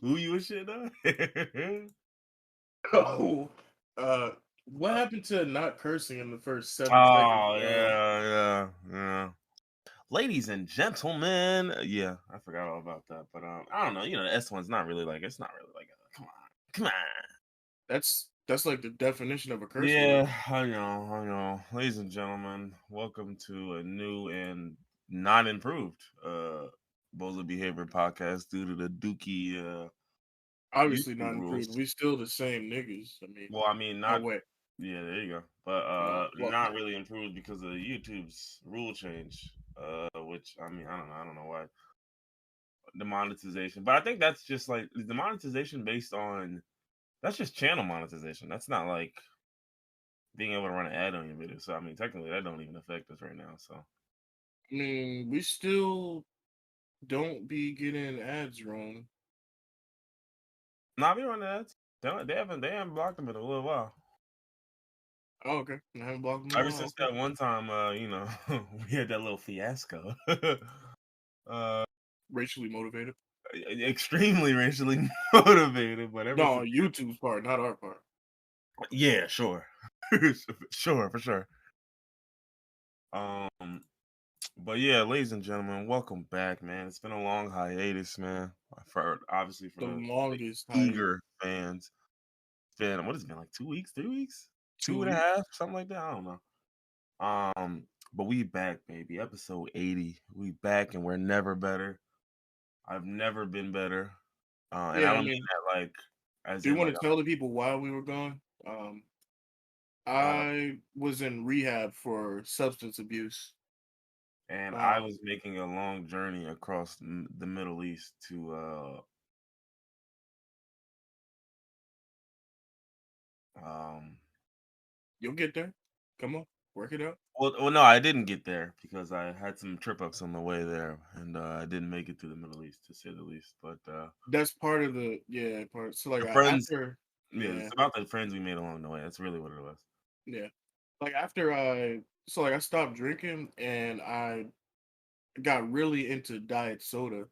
who you was shit on? Oh, uh, what happened to not cursing in the first 7 seconds? Oh yeah. Ladies and gentlemen, yeah, I forgot all about that. But I don't know. The S one's not really like it's not really like come on. That's like the definition of a curse word. Yeah, I know. Ladies and gentlemen, welcome to a new and not improved Boza Behavior podcast due to the Dookie Obviously YouTube not improved. rules. We still the same niggas. I mean, Well, I mean, oh not wait, yeah, there you go, but no, well, not really improved because of YouTube's rule change. Which I mean, I don't know why the monetization, but I think that's just like the monetization based on that's just channel monetization. That's not like being able to run an ad on your video. So I mean, technically, that don't even affect us right now. So I mean, we still don't be getting ads wrong. nah, we run ads. They haven't blocked them in a little while. Oh, okay. I haven't blocked them in a Ever while. since Okay. that one time, we had that little fiasco. uh, Racially motivated. extremely racially motivated, but ever No, since, YouTube's part, not our part. yeah, sure, sure, for sure. Um, but yeah, ladies and gentlemen, welcome back, man. It's been a long hiatus, man. For obviously for The the longest hiatus. eager fans, it's been what has it been like 2 weeks, 3 weeks, Two two and a weeks. half, something like that. I don't know. But we back, baby. Episode 80. We back, and we're never better. I've never been better, and I Yeah, I don't mean mean, that like as do you in want like to tell the people why we were gone? uh, I was in rehab for substance abuse. and I Um, was making a long journey across the Middle East to um you'll get there. Come on, work it out. well, no, I didn't get there because I had some trip ups on the way there, and I didn't make it to the Middle East to say the least. But That's part of the part. So like the friends, after yeah, it's yeah about the friends we made along the way. That's really what it was. yeah like after I stopped drinking and I got really into diet soda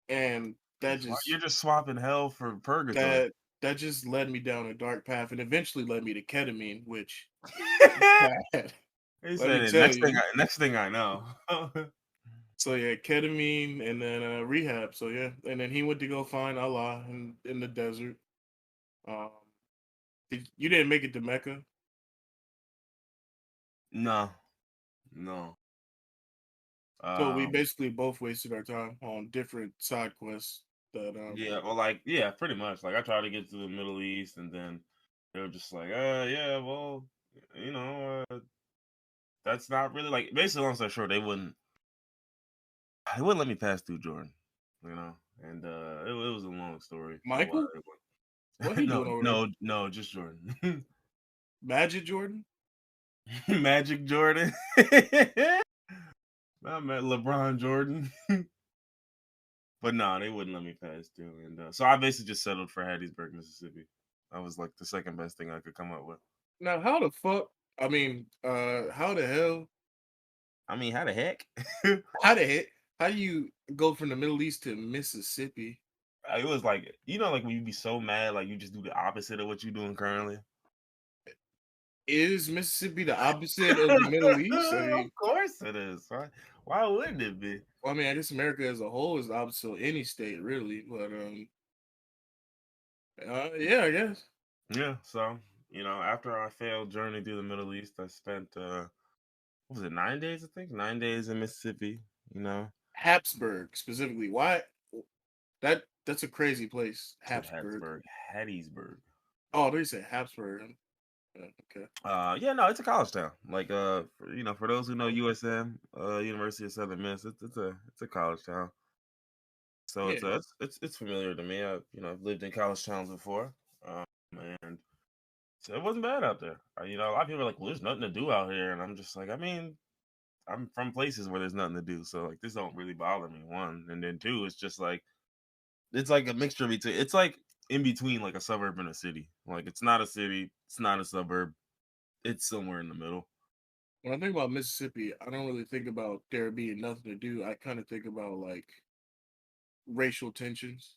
and that You're just just swapping hell for purgatory. that that just led me down a dark path and eventually led me to ketamine, which bad. He Let me said, tell you. next thing I know." So yeah, ketamine and then rehab. So yeah, and then he went to go find Allah in the desert. Um, you didn't make it to Mecca. No, no. So we Um, basically both wasted our time on different side quests that yeah, well, like, yeah, pretty much. Like, I tried to get to the Middle East, and then they were just like, yeah, well, you know, that's not really like. Basically, long story short, they wouldn't let me pass through Jordan, and it was a long story for why Michael, they what he wouldn't. No, doing over there? no, just Jordan. Magic Jordan? Magic Jordan. I met LeBron Jordan. But no, they wouldn't let me pass through, and so I basically just settled for Hattiesburg, Mississippi. That was like the second best thing I could come up with. Now how the fuck? I mean, how the hell? I mean, how the heck? How the heck? How do you go from the Middle East to Mississippi? It was like like when you be so mad, like you just do the opposite of what you're doing currently. Is Mississippi the opposite of the Middle East? I Of mean, course it is. Why wouldn't it be? well, I mean, I guess America as a whole is the opposite of any state, really. But yeah, I guess Yeah. So after our failed journey through the Middle East, I spent what was it, 9 days? I think 9 days in Mississippi. You know, Habsburg specifically. Why? That's a crazy place, I said Habsburg. Hattiesburg, Hattiesburg. Oh, they said Habsburg. Okay. Yeah, no, it's a college town. Like, for those who know USM, University of Southern Miss, it's a college town. So Yeah. it's familiar to me. I've lived in college towns before, um, and so it wasn't bad out there. A lot of people are like, "Well, there's nothing to do out here," and I'm just like, I mean, I'm from places where there's nothing to do, so like this don't really bother me. One, and then two, it's just like it's like a mixture between. It's like in between, like a suburb and a city. Like it's not a city, it's not a suburb, it's somewhere in the middle. When I think about Mississippi, I don't really think about there being nothing to do. I kind of think about like racial tensions.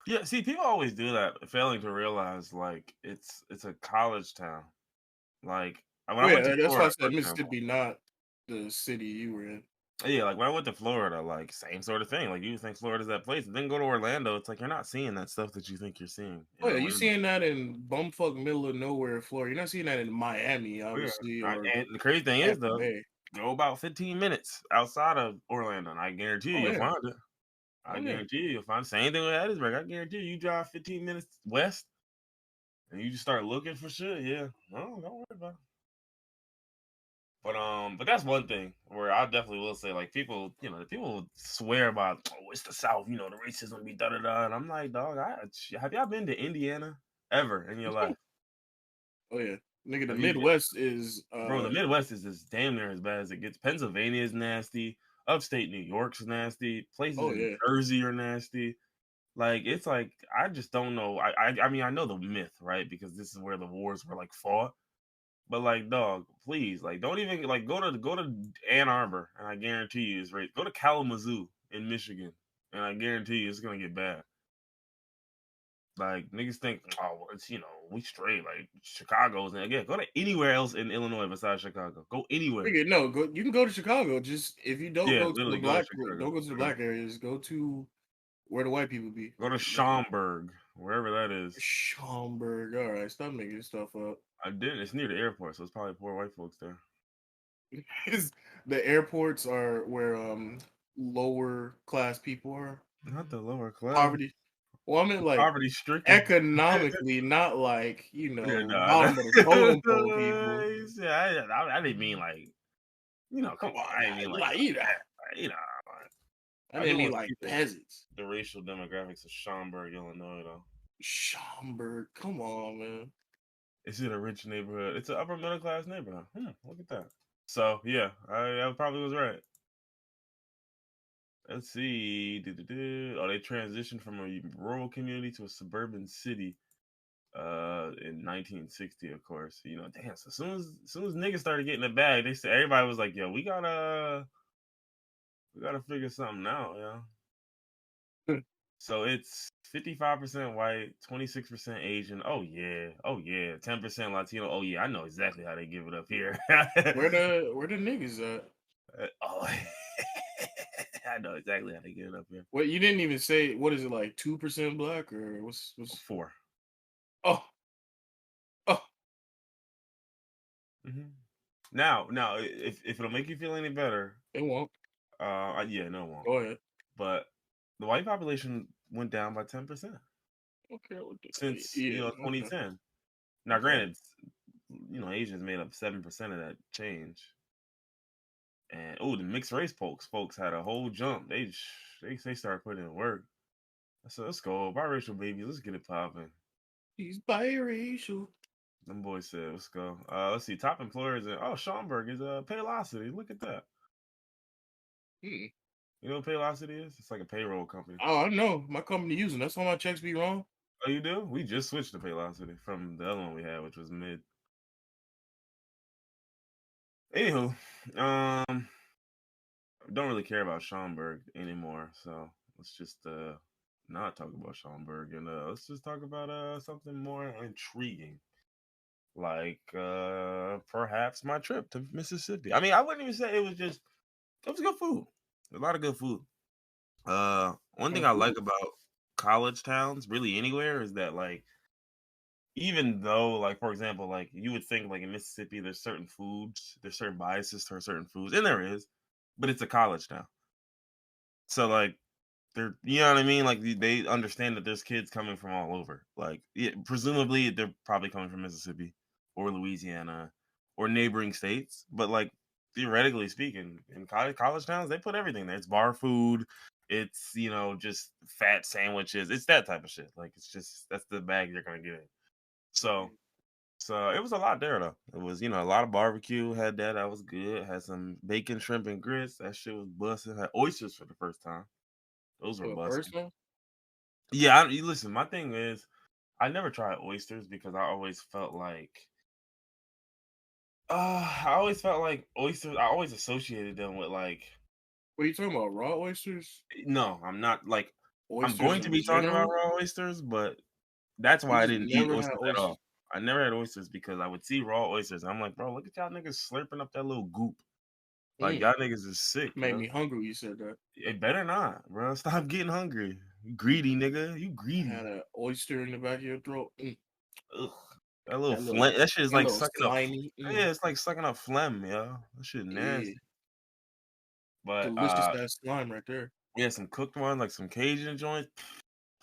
Yeah, see, people always do that, failing to realize like it's a college town. Like when Oh I went to yeah, that's why I Florida, for said example. Mississippi, not the city you were in. Yeah, like when I went to Florida, like same sort of thing. Like you think Florida's that place, and then go to Orlando, it's like you're not seeing that stuff that you think you're seeing Oh in yeah, you Orlando. seeing that in bumfuck middle of nowhere, Florida. You're not seeing that in Miami, Oh, yeah. obviously, or And the crazy thing is Tampa though, Bay. go about 15 minutes outside of Orlando, and I guarantee you Oh you'll yeah, find it. I oh yeah. guarantee you you'll find the same thing with Hattiesburg. I guarantee you drive 15 minutes west and you just start looking for shit. Yeah. No, don't worry about it. But that's one thing where I definitely will say, like people, people swear about, oh, it's the South, the racism be da da da, and I'm like, dog, have y'all been to Indiana ever in your life? Oh yeah, nigga. The Have you, Midwest is bro? The Midwest is as damn near as bad as it gets. Pennsylvania is nasty. Upstate New York's nasty. Places oh in yeah. Jersey are nasty. Like it's like I just don't know. I mean I know the myth, right? Because this is where the wars were like fought. But like, dog, please, like, don't even like go to Ann Arbor, and I guarantee you it's right. Go to Kalamazoo in Michigan, and I guarantee you it's gonna get bad. Like niggas think, oh, well, it's we straight like Chicago's, and again, go to anywhere else in Illinois besides Chicago. Go anywhere. Nigga, no, go. You can go to Chicago. Just if you don't Yeah, go to the literally go to black, Chicago. don't go to the black areas. Go to where the white people be. Go to Schaumburg, wherever that is. Schaumburg. All right, stop making stuff up. I did. It's near the airport, so it's probably poor white folks there. The airports are where lower class people are. Not the lower class. Poverty. Well, I mean like Poverty stricken. economically, not like Yeah, no, bottom of the totem pole people. yeah, I didn't mean like, come Come on, on, I didn't mean like, like that, like, I I do didn't mean want to like see peasants. the racial demographics of Schaumburg, Illinois, though. Schaumburg. Come on, man. Is it a rich neighborhood? It's an upper middle class neighborhood. Look at that. So yeah, I probably was right. Let's see. Oh, they transitioned from a rural community to a suburban city in 1960, of course. Damn, so as soon as niggas started getting the bag, they said everybody was like, yo, we gotta figure something out, So it's 55% white, 26% Asian. Oh yeah, 10% Latino. Oh yeah, I know exactly how they give it up here. Where the niggas at? Oh, I know exactly how they give it up here. What you didn't even say? What is it like? 2% black or what's? Four. Oh, oh. hmm Now, if it'll make you feel any better, It won't. yeah, no, it won't. Go ahead. But the white population went down by 10% Okay. since Yeah. Okay. 2010. Now, Okay. granted, Asians made up 7% of that change. And the mixed race folks had a whole jump. They started putting in work. I said, let's go, biracial babies, let's get it popping. He's biracial. Them boys said, let's go. Let's see, top employers in Schaumburg is Paylocity. Look at that. Hmm. You know what Paylocity is? It's like a payroll company. Oh, I know. My company using. That's why my checks be wrong. Oh, you do? We just switched to Paylocity from the other one we had, which was Mid. Anywho, don't really care about Schaumburg anymore, so let's just not talk about Schaumburg and let's just talk about something more intriguing, like perhaps my trip to Mississippi. I mean, I wouldn't even say it was good food, a lot of good food. One thing I like about college towns, really anywhere, is that like even though like for example like you would think like in Mississippi there's certain foods, there's certain biases to certain foods, and there is, but it's a college town. So like they're, you know what I mean? Like they understand that there's kids coming from all over. Like yeah, presumably they're probably coming from Mississippi or Louisiana or neighboring states. But like theoretically speaking, in college towns, they put everything there. It's bar food. It's just fat sandwiches. It's that type of shit. Like it's just that's the bag you're gonna get in. So so it was a lot there though. It was a lot of barbecue. Had that. That was good. Had some bacon, shrimp, and grits. That shit was busting. Had oysters for the first time. Those were For the busting. first one? Yeah, you listen. My thing is, I never tried oysters because I always felt like, oysters. I always associated them with like, What are you talking about? Raw oysters? no, I'm not like. I'm Oysters going to in be talking about general? raw oysters, but that's You why I just didn't eat never had oysters at oysters. all. I never had oysters because I would see raw oysters. And I'm like, bro, look at y'all niggas slurping up that little goop. Like Mm. y'all niggas is sick, Made yo. me hungry when you said that. It better not, bro. Stop getting hungry. You greedy nigga. You Had greedy. an oyster in the back of your throat. Ugh. That little That little, phlegm. That shit is that like little sucking up. slimy. Yeah, it's like sucking up phlegm, yo. That shit Yeah, nasty. But delicious ass slime right there. we had some cooked ones, like some Cajun joints.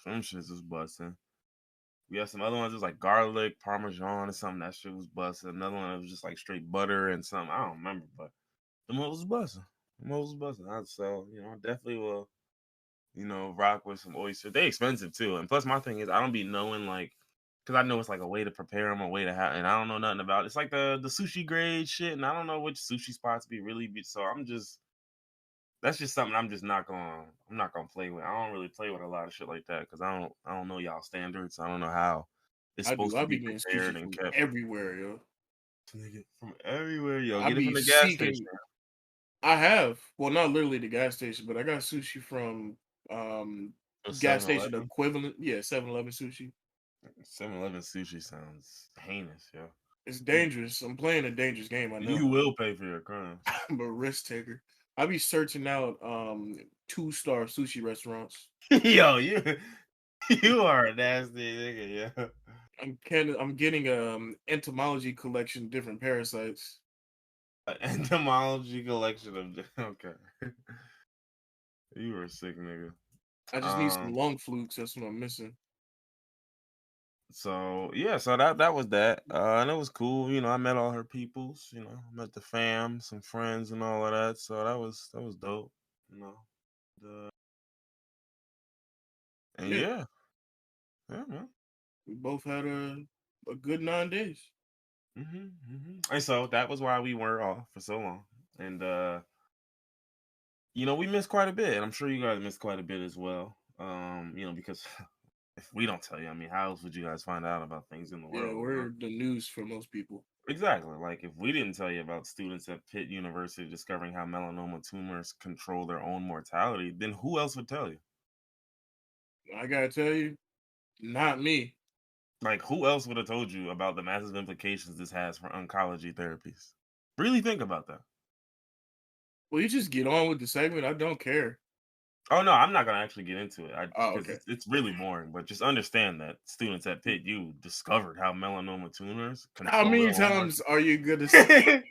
Some shits was busting. We had some other ones, it was like garlic, parmesan, or something. That shit was busting. Another one that was just like straight butter and something. I don't remember, but the most was busting. The most was busting. So, I definitely will, rock with some oysters. They expensive too. And plus, my thing is, I don't be knowing like, because I know it's like a way to prepare them, a way to have, and I don't know nothing about it. It's like the sushi grade shit, and I don't know which sushi spots be. So that's just something I'm not gonna play with. I don't really play with a lot of shit like that because I don't know y'all standards. I don't know how it's I do. supposed I to be be getting prepared sushi and from kept. everywhere, yo. Nigga, from everywhere, yo. I Get it be from the gas station. seeking. I have, well, not literally the gas station, but I got sushi from um Or gas 7 station equivalent. Yeah, 7-Eleven sushi. 7-Eleven sushi sounds heinous, yo. It's You, dangerous. I'm playing a dangerous game. I know. you will pay for your crimes. I'm a risk taker. I be searching out 2-star sushi restaurants. Yo, you are a nasty nigga, yo. I'm getting entomology collection of different parasites. An entomology collection of okay. You were a sick nigga. I just need some Um. lung flukes. That's what I'm missing. So yeah, so that was that, and it was cool. I met all her peoples. Met the fam, some friends, and all of that. So that was dope. You know, the and Yeah, yeah, man. we both had a good 9 days. And so that was why we were off for so long, and we missed quite a bit, and I'm sure you guys missed quite a bit as well. Because if we don't tell you, I mean, how else would you guys find out about things in the Yeah, world? we're the news for most people. Exactly. Like if we didn't tell you about students at Pitt University discovering how melanoma tumors control their own mortality, then who else would tell you? I gotta tell you, not me. Like who else would have told you about the massive implications this has for oncology therapies? Really think about that. Well, you just get on with the segment. I don't care. Oh no, I'm not gonna actually get into it. Oh, Because okay. it's really boring. But just understand that students at Pitt U discovered how melanoma tumors How control many their own times are you gonna say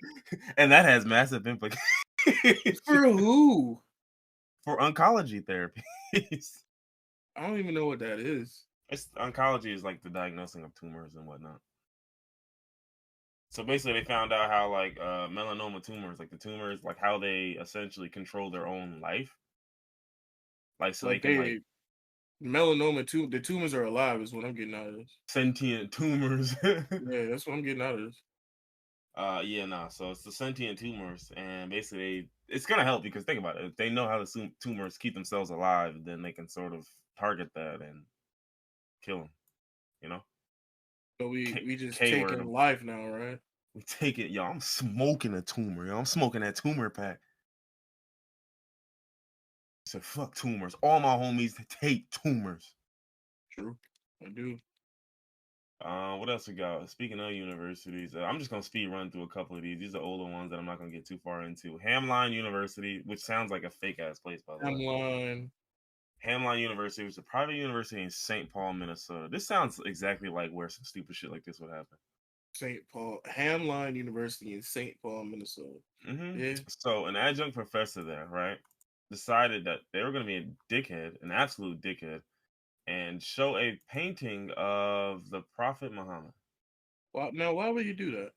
and that has massive implications for who? for oncology therapies. I don't even know what that is. It's oncology is like the diagnosing of tumors and whatnot. So basically, they found out how like melanoma tumors, like the tumors, like how they essentially control their own life. Like so they Like can like they melanoma too. The tumors are alive is what I'm getting out of this. sentient tumors. Yeah, that's what I'm getting out of this. Yeah, no. So it's the sentient tumors, and basically it's gonna help because think about it. If they know how the tumors keep themselves alive, then they can sort of target that and kill them. You know, So we just K word taking 'em. life now, right? We take it, yo. I'm smoking a tumor, yo. I'm smoking that tumor pack. I said, fuck tumors. All my homies take tumors. True, I do. What else we got? Speaking of universities, I'm just gonna speed run through a couple of these. These are older ones that I'm not gonna get too far into. Hamline University, which sounds like a fake ass place, by the way. Hamline, Hamline University was a private university in St. Paul, Minnesota. This sounds exactly like where some stupid shit like this would happen. St. Paul, Hamline University in St. Paul, Minnesota. Yeah. So an adjunct professor there, right, decided that they were gonna be a dickhead, an absolute dickhead, and show a painting of the Prophet Muhammad. Well, now why would you do that?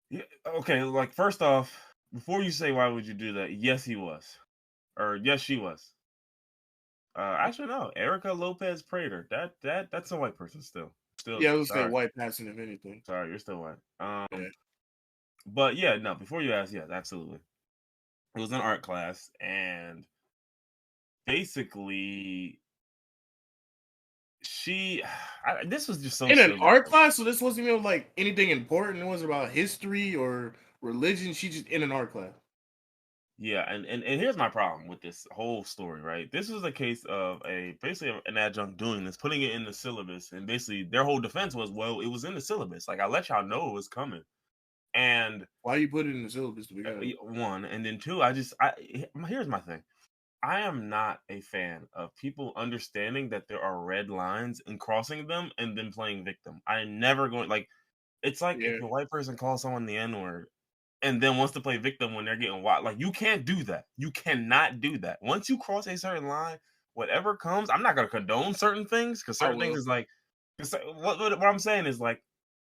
Yeah, okay, like first off, before you say why would you do that, yes he was. Or yes she was. Actually no, Erica Lopez Prater. That's a white person still. Still Yeah, I would say sorry. white passing if anything. Sorry, you're still white. Yeah. But yeah, no, before you ask, yes, absolutely. It was an art class and basically this was just so In an silly. art class, so this wasn't even like anything important. It wasn't about history or religion. She just in an art class. Yeah, and here's my problem with this whole story, right? This is a case of basically an adjunct doing this, putting it in the syllabus, and basically their whole defense was, well, it was in the syllabus. Like I let y'all know it was coming, and Why you put it in the syllabus to begin with? one, and then two, here's my thing. I am not a fan of people understanding that there are red lines and crossing them and then playing victim. I'm never going like it's like Yeah. if a white person calls someone the N word and then wants to play victim when they're getting wild. Like you can't do that. You cannot do that. Once you cross a certain line, whatever comes, I'm not gonna condone certain things because I certain things will. is like what I'm saying is like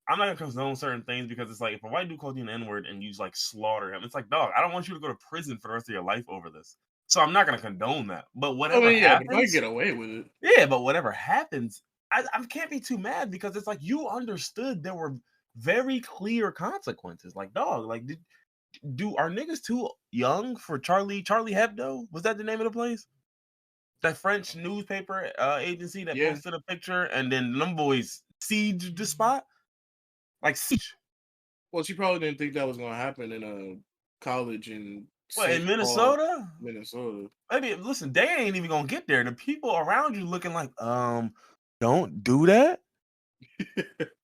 I'm not gonna condone certain things because it's like if a white dude calls you an N-word and you just like slaughter him, it's like dog, I don't want you to go to prison for the rest of your life over this. So I'm not gonna condone that. But I whatever mean, yeah, but if I happens, get away with it, yeah, but whatever happens, I can't be too mad because it's like you understood there were very clear consequences. Like dog, like do are niggas too young for Charlie Hebdo? Was that the name of the place? That French newspaper agency that yeah. posted a picture and then them boys siege the spot? Like siege. Well, she probably didn't think that was gonna happen in a college in What in St. Paul, Minnesota? Minnesota. Maybe listen, they ain't even gonna get there. The people around you looking like, don't do that.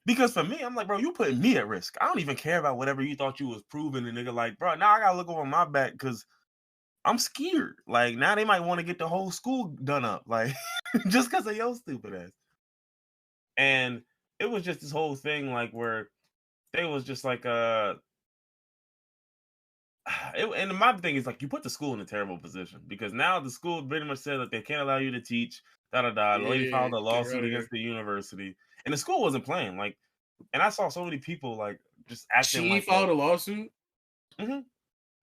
Because for me, I'm like, bro, you putting me at risk. I don't even care about whatever you thought you was proving. And nigga, like, bro, now I gotta look over my back because I'm scared. Like now they might want to get the whole school done up, like just because of your stupid ass. And it was just this whole thing, like where they was just like, and my thing is like you put the school in a terrible position because now the school pretty much said that they can't allow you to teach. Da da da. The lady Yeah, filed a get her out lawsuit of here. against the university, and the school wasn't playing. Like, and I saw so many people like just acting She like, well, filed a lawsuit mm-hmm.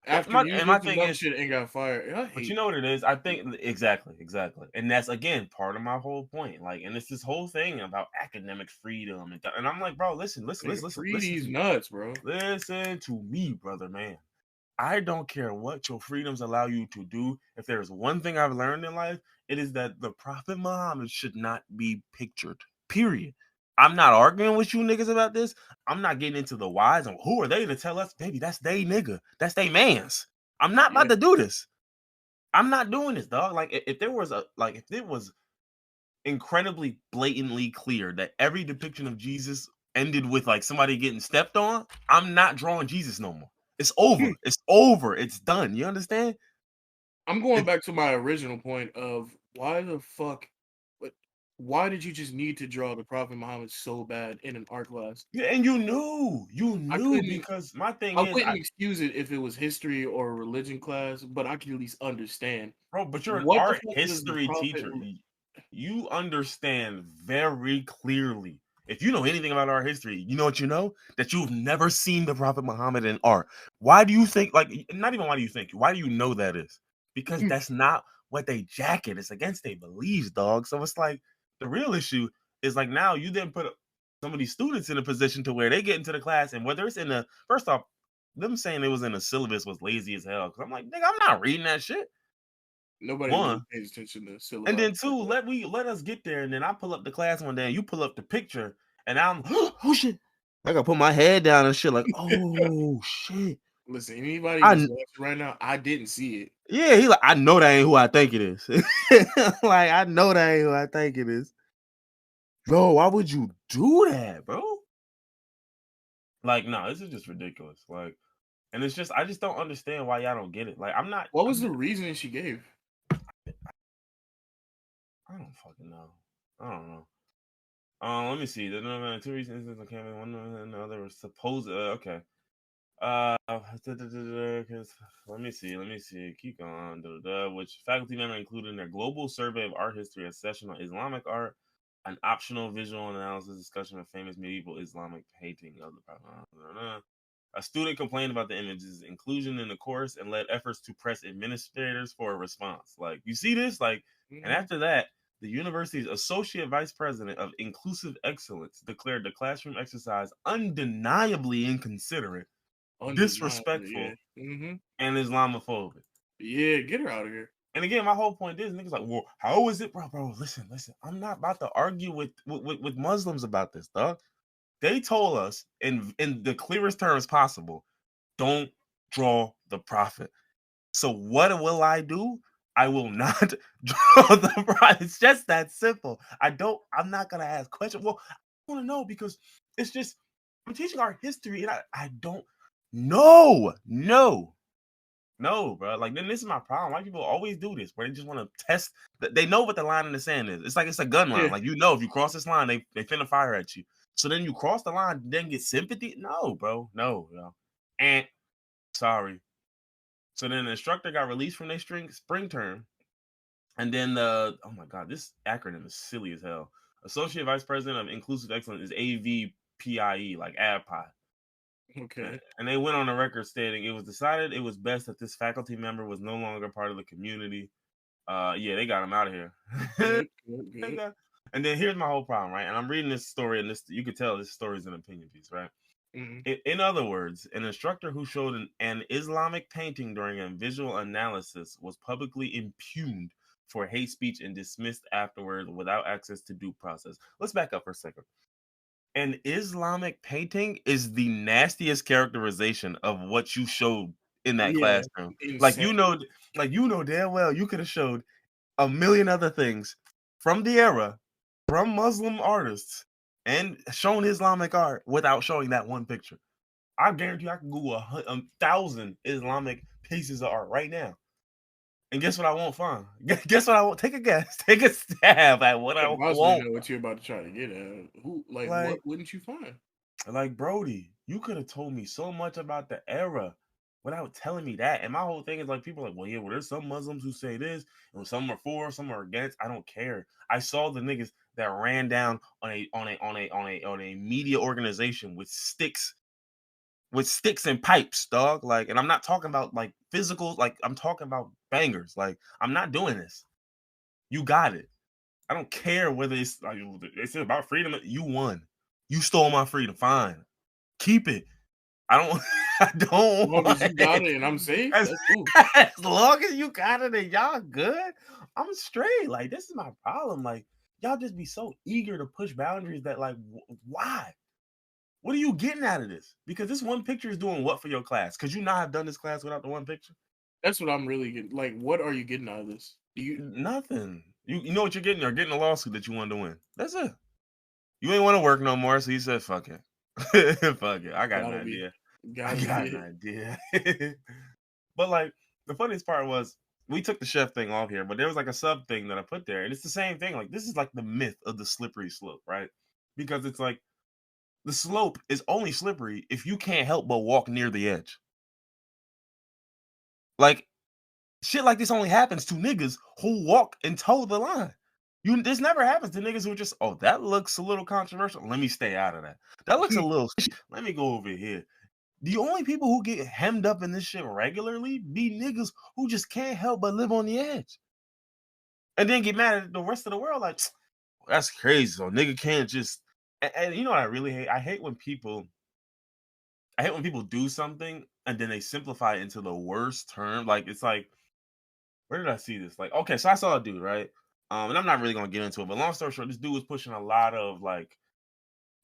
after My you and my did some thing dumb is, shit and got fired. I but you hate. know what it is? I think exactly, and that's again part of my whole point. Like, and it's this whole thing about academic freedom, and I'm like, bro, Nigga, free listen these to me, nuts, bro. listen to me, brother, man. I don't care what your freedoms allow you to do. If there's one thing I've learned in life, it is that the Prophet Muhammad should not be pictured. Period. I'm not arguing with you niggas about this. I'm not getting into the whys and who are they to tell us, baby, that's they nigga. That's they mans. I'm not Yeah, about to do this. I'm not doing this, dog. Like if there was if it was incredibly blatantly clear that every depiction of Jesus ended with like somebody getting stepped on, I'm not drawing Jesus no more. It's over. It's over. It's done. You understand? I'm going It, back to my original point of why the fuck, but why did you just need to draw the Prophet Muhammad so bad in an art class? yeah, and you I knew couldn't, because my thing I is, wouldn't excuse it if it was history or a religion class, but I could at least understand bro, but you're an what the art fuck does the history Prophet. teacher. You understand very clearly. If you know anything about art history, you know what you know? That you've never seen the Prophet Muhammad in art. Why do you think, like, not even why do you think, why do you know that is? Because that's not what they jacket. It's against their beliefs, dog. So it's like the real issue is like now you then put some of these students in a position to where they get into the class and whether it's in the first off, them saying it was in the syllabus was lazy as hell. Cause I'm like, nigga, I'm not reading that shit. Nobody really One. pays attention to And syllabi then like two, that. let us get there, and then I pull up the class one day, and you pull up the picture, and I'm oh shit. I gotta put my head down and shit, like, oh shit. Listen, anybody that's I watching right now, I didn't see it. yeah, he like, I know that ain't who I think it is. Like, I know that ain't who I think it is. Bro, why would you do that, bro? Like, no, this is just ridiculous. Like, and it's just I just don't understand why y'all don't get it. Like, What was the reasoning she gave? I don't fucking know. I don't know. Let me see. The two reasons came in one and the other was supposed. Okay. Let me see. Keep going. Which faculty member included in their global survey of art history, a session on Islamic art, an optional visual analysis discussion of famous medieval Islamic painting of the. A student complained about the image's inclusion in the course and led efforts to press administrators for a response. Like, you see this? Like, and Mm-hmm. after that, the university's associate vice president of inclusive excellence declared the classroom exercise undeniably inconsiderate, Undeniably, yeah. disrespectful, Mm-hmm. and Islamophobic. Yeah, get her out of here. And again, my whole point is, niggas like, well, how is it, bro? Listen. I'm not about to argue with Muslims about this, dog. They told us in the clearest terms possible, don't draw the prophet. So what will I do? I will not draw the prize. It's just that simple. I'm not gonna ask questions. Well, I want to know because it's just I'm teaching our history and I don't know. No, bro. Like then this is my problem. Why people always do this where they just want to test they know what the line in the sand is. It's like it's a gun line. Yeah. Like you know if you cross this line, they finna fire at you. So then you cross the line, then get sympathy. No, bro. No, yo. And sorry. So then the instructor got released from their spring term. And then oh my god, this acronym is silly as hell. Associate Vice President of Inclusive Excellence is AVPIE, like AVPI. Okay. And they went on the record stating it was decided it was best that this faculty member was no longer part of the community. Yeah, they got him out of here. Good. And then here's my whole problem, right? And I'm reading this story, and this you could tell this story is an opinion piece, right? Mm-hmm. In other words, an instructor who showed an Islamic painting during a visual analysis was publicly impugned for hate speech and dismissed afterwards without access to due process. Let's back up for a second. An Islamic painting is the nastiest characterization of what you showed in that Yeah. classroom. Like Insane. you know damn well you could have showed a million other things from the era, from Muslim artists, and shown Islamic art without showing that one picture. I guarantee you I can Google 1,000 Islamic pieces of art right now. And guess what I won't find? Guess what I won't? Take a guess. Take a stab at what I I possibly won't. know what you're about to try to get at. Who, like, Like, what wouldn't you find? like Brody, you could have told me so much about the era without telling me that. And my whole thing is like, people are like, well, yeah, well, there's some Muslims who say this, and some are for, some are against. I don't care. I saw the niggas that ran down on a media organization with sticks and pipes, dog. Like, and I'm not talking about like physical, like I'm talking about bangers. Like, I'm not doing this. You got it. I don't care whether it's like it's about freedom. You won. You stole my freedom. Fine. Keep it. I don't I As don't long as want you got it. it and I'm safe, As, that's cool. as long as you got it and y'all good, I'm straight. Like, this is my problem. Like, y'all just be so eager to push boundaries that like why? What are you getting out of this? Because this one picture is doing what for your class? Could you not have done this class without the one picture? That's what I'm really getting. Like, what are you getting out of this? Do you Nothing. You know what you're getting? You're getting a lawsuit that you wanted to win. That's it. You ain't want to work no more, so you said, fuck it. Fuck it. I got an gotta be idea. I gotta be got an it. idea. But like the funniest part was we took the chef thing off here, but there was like a sub thing that I put there, and it's the same thing. Like, this is like the myth of the slippery slope, right? Because it's like the slope is only slippery if you can't help but walk near the edge. Like, shit like this only happens to niggas who walk and toe the line. This never happens to niggas who are just, oh, that looks a little controversial. Let me stay out of that. That looks a little. Let me go over here. The only people who get hemmed up in this shit regularly be niggas who just can't help but live on the edge, and then get mad at the rest of the world. Like, that's crazy. So nigga can't just. And you know what I really hate? I hate when people do something and then they simplify it into the worst term. Like, it's like, where did I see this? Like, okay, so I saw a dude, right? And I'm not really gonna get into it, but long story short, this dude was pushing a lot of like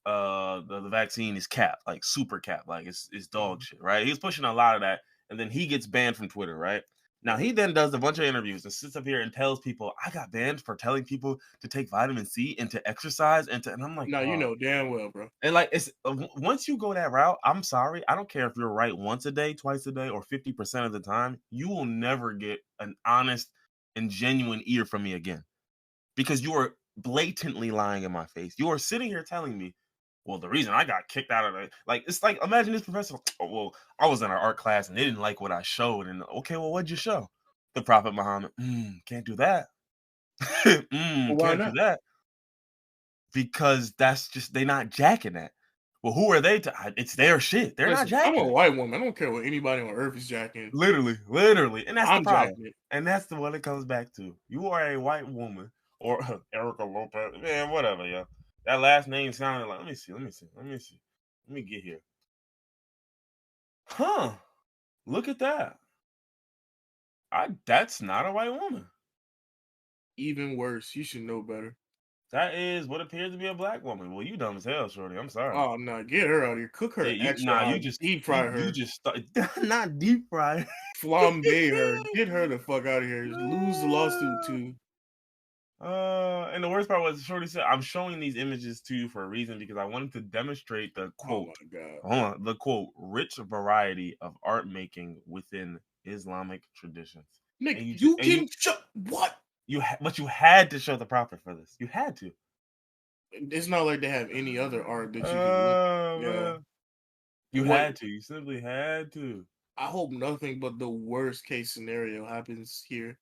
the vaccine is cap, like super cap, like it's dog Mhm. shit, right? He was pushing a lot of that, and then he gets banned from Twitter, right? Now he then does a bunch of interviews and sits up here and tells people, I got banned for telling people to take vitamin C and to exercise and I'm like, Now you oh. know damn well, bro. And like it's once you go that route, I'm sorry, I don't care if you're right once a day, twice a day, or 50% of the time, you will never get an honest and genuine ear from me again because you are blatantly lying in my face. You are sitting here telling me, well, the reason I got kicked out of it, like, it's like, imagine this professor, oh, well, I was in an art class and they didn't like what I showed. And okay, well, what'd you show? The Prophet Muhammad. Can't do that. But why Can't do not? that because that's just, they not jacking that. Well, who are they to? It's their shit. They're not Listen, I'm a jacking it. white woman. I don't care what anybody on earth is jacking. Literally. And that's the I'm problem. jacking it. And that's the one it comes back to. You are a white woman or Erica Lopez. Man, whatever, yo. That last name sounded like, let me see. Let me get here. Huh. Look at that. That's not a white woman. Even worse, you should know better. That is what appears to be a black woman. Well, you dumb as hell, shorty. I'm sorry. Oh no, get her out of here. Cook Yeah, her you extra nah, hard. Deep fry you her. just not deep fried. Flambe her. Get her the fuck out of here. Lose the lawsuit too. And the worst part was Shorty said, "I'm showing these images to you for a reason because I wanted to demonstrate the Oh quote, my god. hold on, the quote, rich variety of art making within Islamic traditions." Nick, And you can what? but you had to show the prophet for this. You had to. It's not like they have any other art that you can look. Oh Yeah. man, you What had to. You simply had to. I hope nothing but the worst case scenario happens here.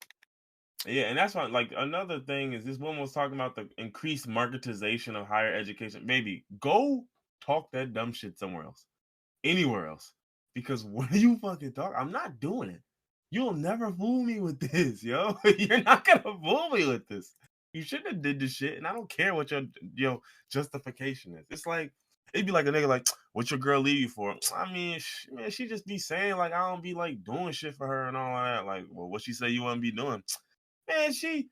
Yeah, and that's why. Like another thing is, this woman was talking about the increased marketization of higher education. Baby, go talk that dumb shit somewhere else, anywhere else, because what are you fucking talking? I'm not doing it. You'll never fool me with this, yo. You're not gonna fool me with this. You shouldn't have did this shit, and I don't care what your justification is. It's like it'd be like a nigga like, "What your girl leave you for?" I mean, man, she just be saying like I don't be like doing shit for her and all that. Like, well, what she say you wouldn't be doing? Man, she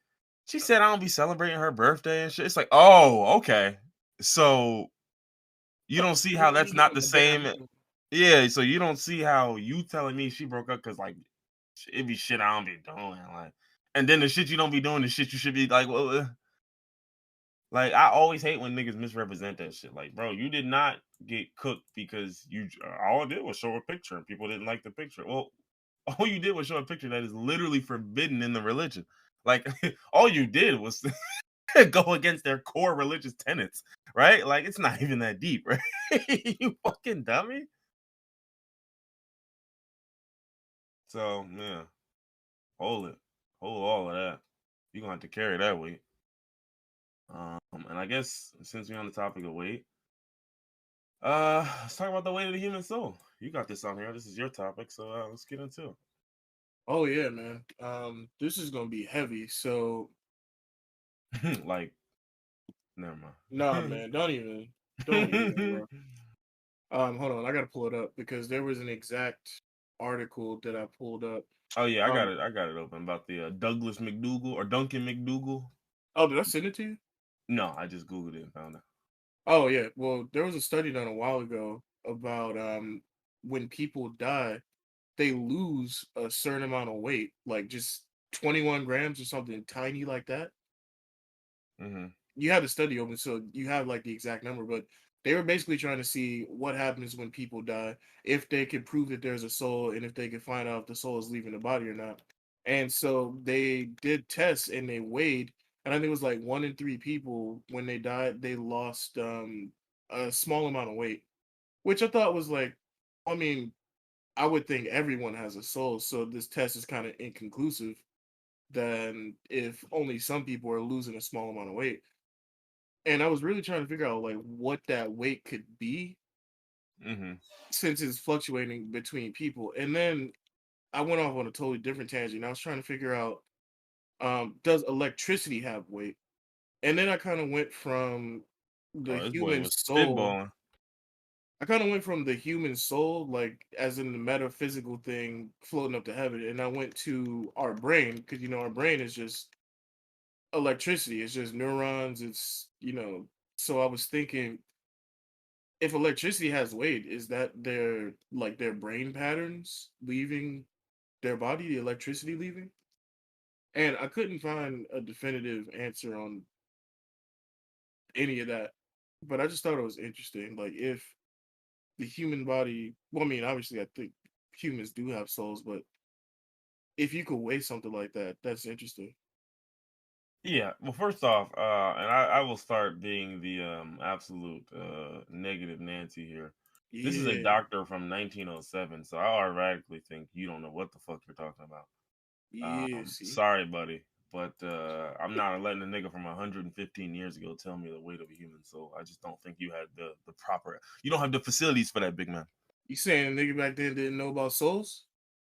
said I don't be celebrating her birthday and shit. It's like, oh, okay. So you don't see how Let that's me get not on the the damn same. phone. Yeah, so you don't see how you telling me she broke up because like it be shit I don't be doing. Like, and then the shit you don't be doing, the shit you should be like, well, like I always hate when niggas misrepresent that shit. Like, bro, you did not get cooked because you all I did was show a picture and people didn't like the picture. Well, all you did was show a picture that is literally forbidden in the religion. Like, all you did was go against their core religious tenets, right? Like, it's not even that deep, right? You fucking dummy. So, yeah, hold it, hold all of that. You're gonna have to carry that weight. And I guess since we're on the topic of weight, let's talk about the weight of the human soul. You got this on here. This is your topic, so let's get into Oh yeah, man. This is gonna be heavy. So it. Like, never nah, mind. man. Don't even, bro. Hold on. I gotta pull it up because there was an exact article that I pulled up. Oh yeah, I got Um. it. I got it open about the Douglas McDougal or Duncan McDougal. Oh, did I send it to you? No, I just googled it and found it. Oh yeah. Well, there was a study done a while ago about when people die, they lose a certain amount of weight, like just 21 grams or something tiny like that. Mm-hmm. You have the study open, so you have like the exact number, but they were basically trying to see what happens when people die, if they could prove that there's a soul, and if they could find out if the soul is leaving the body or not. And so they did tests and they weighed, and I think it was like 1 in 3 people when they died, they lost a small amount of weight, which I thought was like, I mean, I would think everyone has a soul, so this test is kind of inconclusive. Then if only some people are losing a small amount of weight, and I was really trying to figure out like what that weight could be Mm-hmm. since it's fluctuating between people. And then I went off on a totally different tangent. I was trying to figure out does electricity have weight? And then I kind of went from the Oh, this boy human was soul. spitballing. I kind of went from the human soul, like as in the metaphysical thing floating up to heaven, and I went to our brain because our brain is just electricity. It's just neurons. So I was thinking, if electricity has weight, is that their brain patterns leaving their body, the electricity leaving? And I couldn't find a definitive answer on any of that. But I just thought it was interesting. Like if the human body, well, I mean, obviously I think humans do have souls, but if you could weigh something like that, that's interesting. Yeah. Well, first off, and I will start being the absolute negative Nancy here. This is a Yeah, doctor from 1907, so I automatically think you don't know what the fuck you're talking about. yeah, see. Sorry, buddy, but I'm not letting a nigga from 115 years ago tell me the weight of a human soul. I just don't think you had the proper. You don't have the facilities for that, big man. You saying the nigga back then didn't know about souls?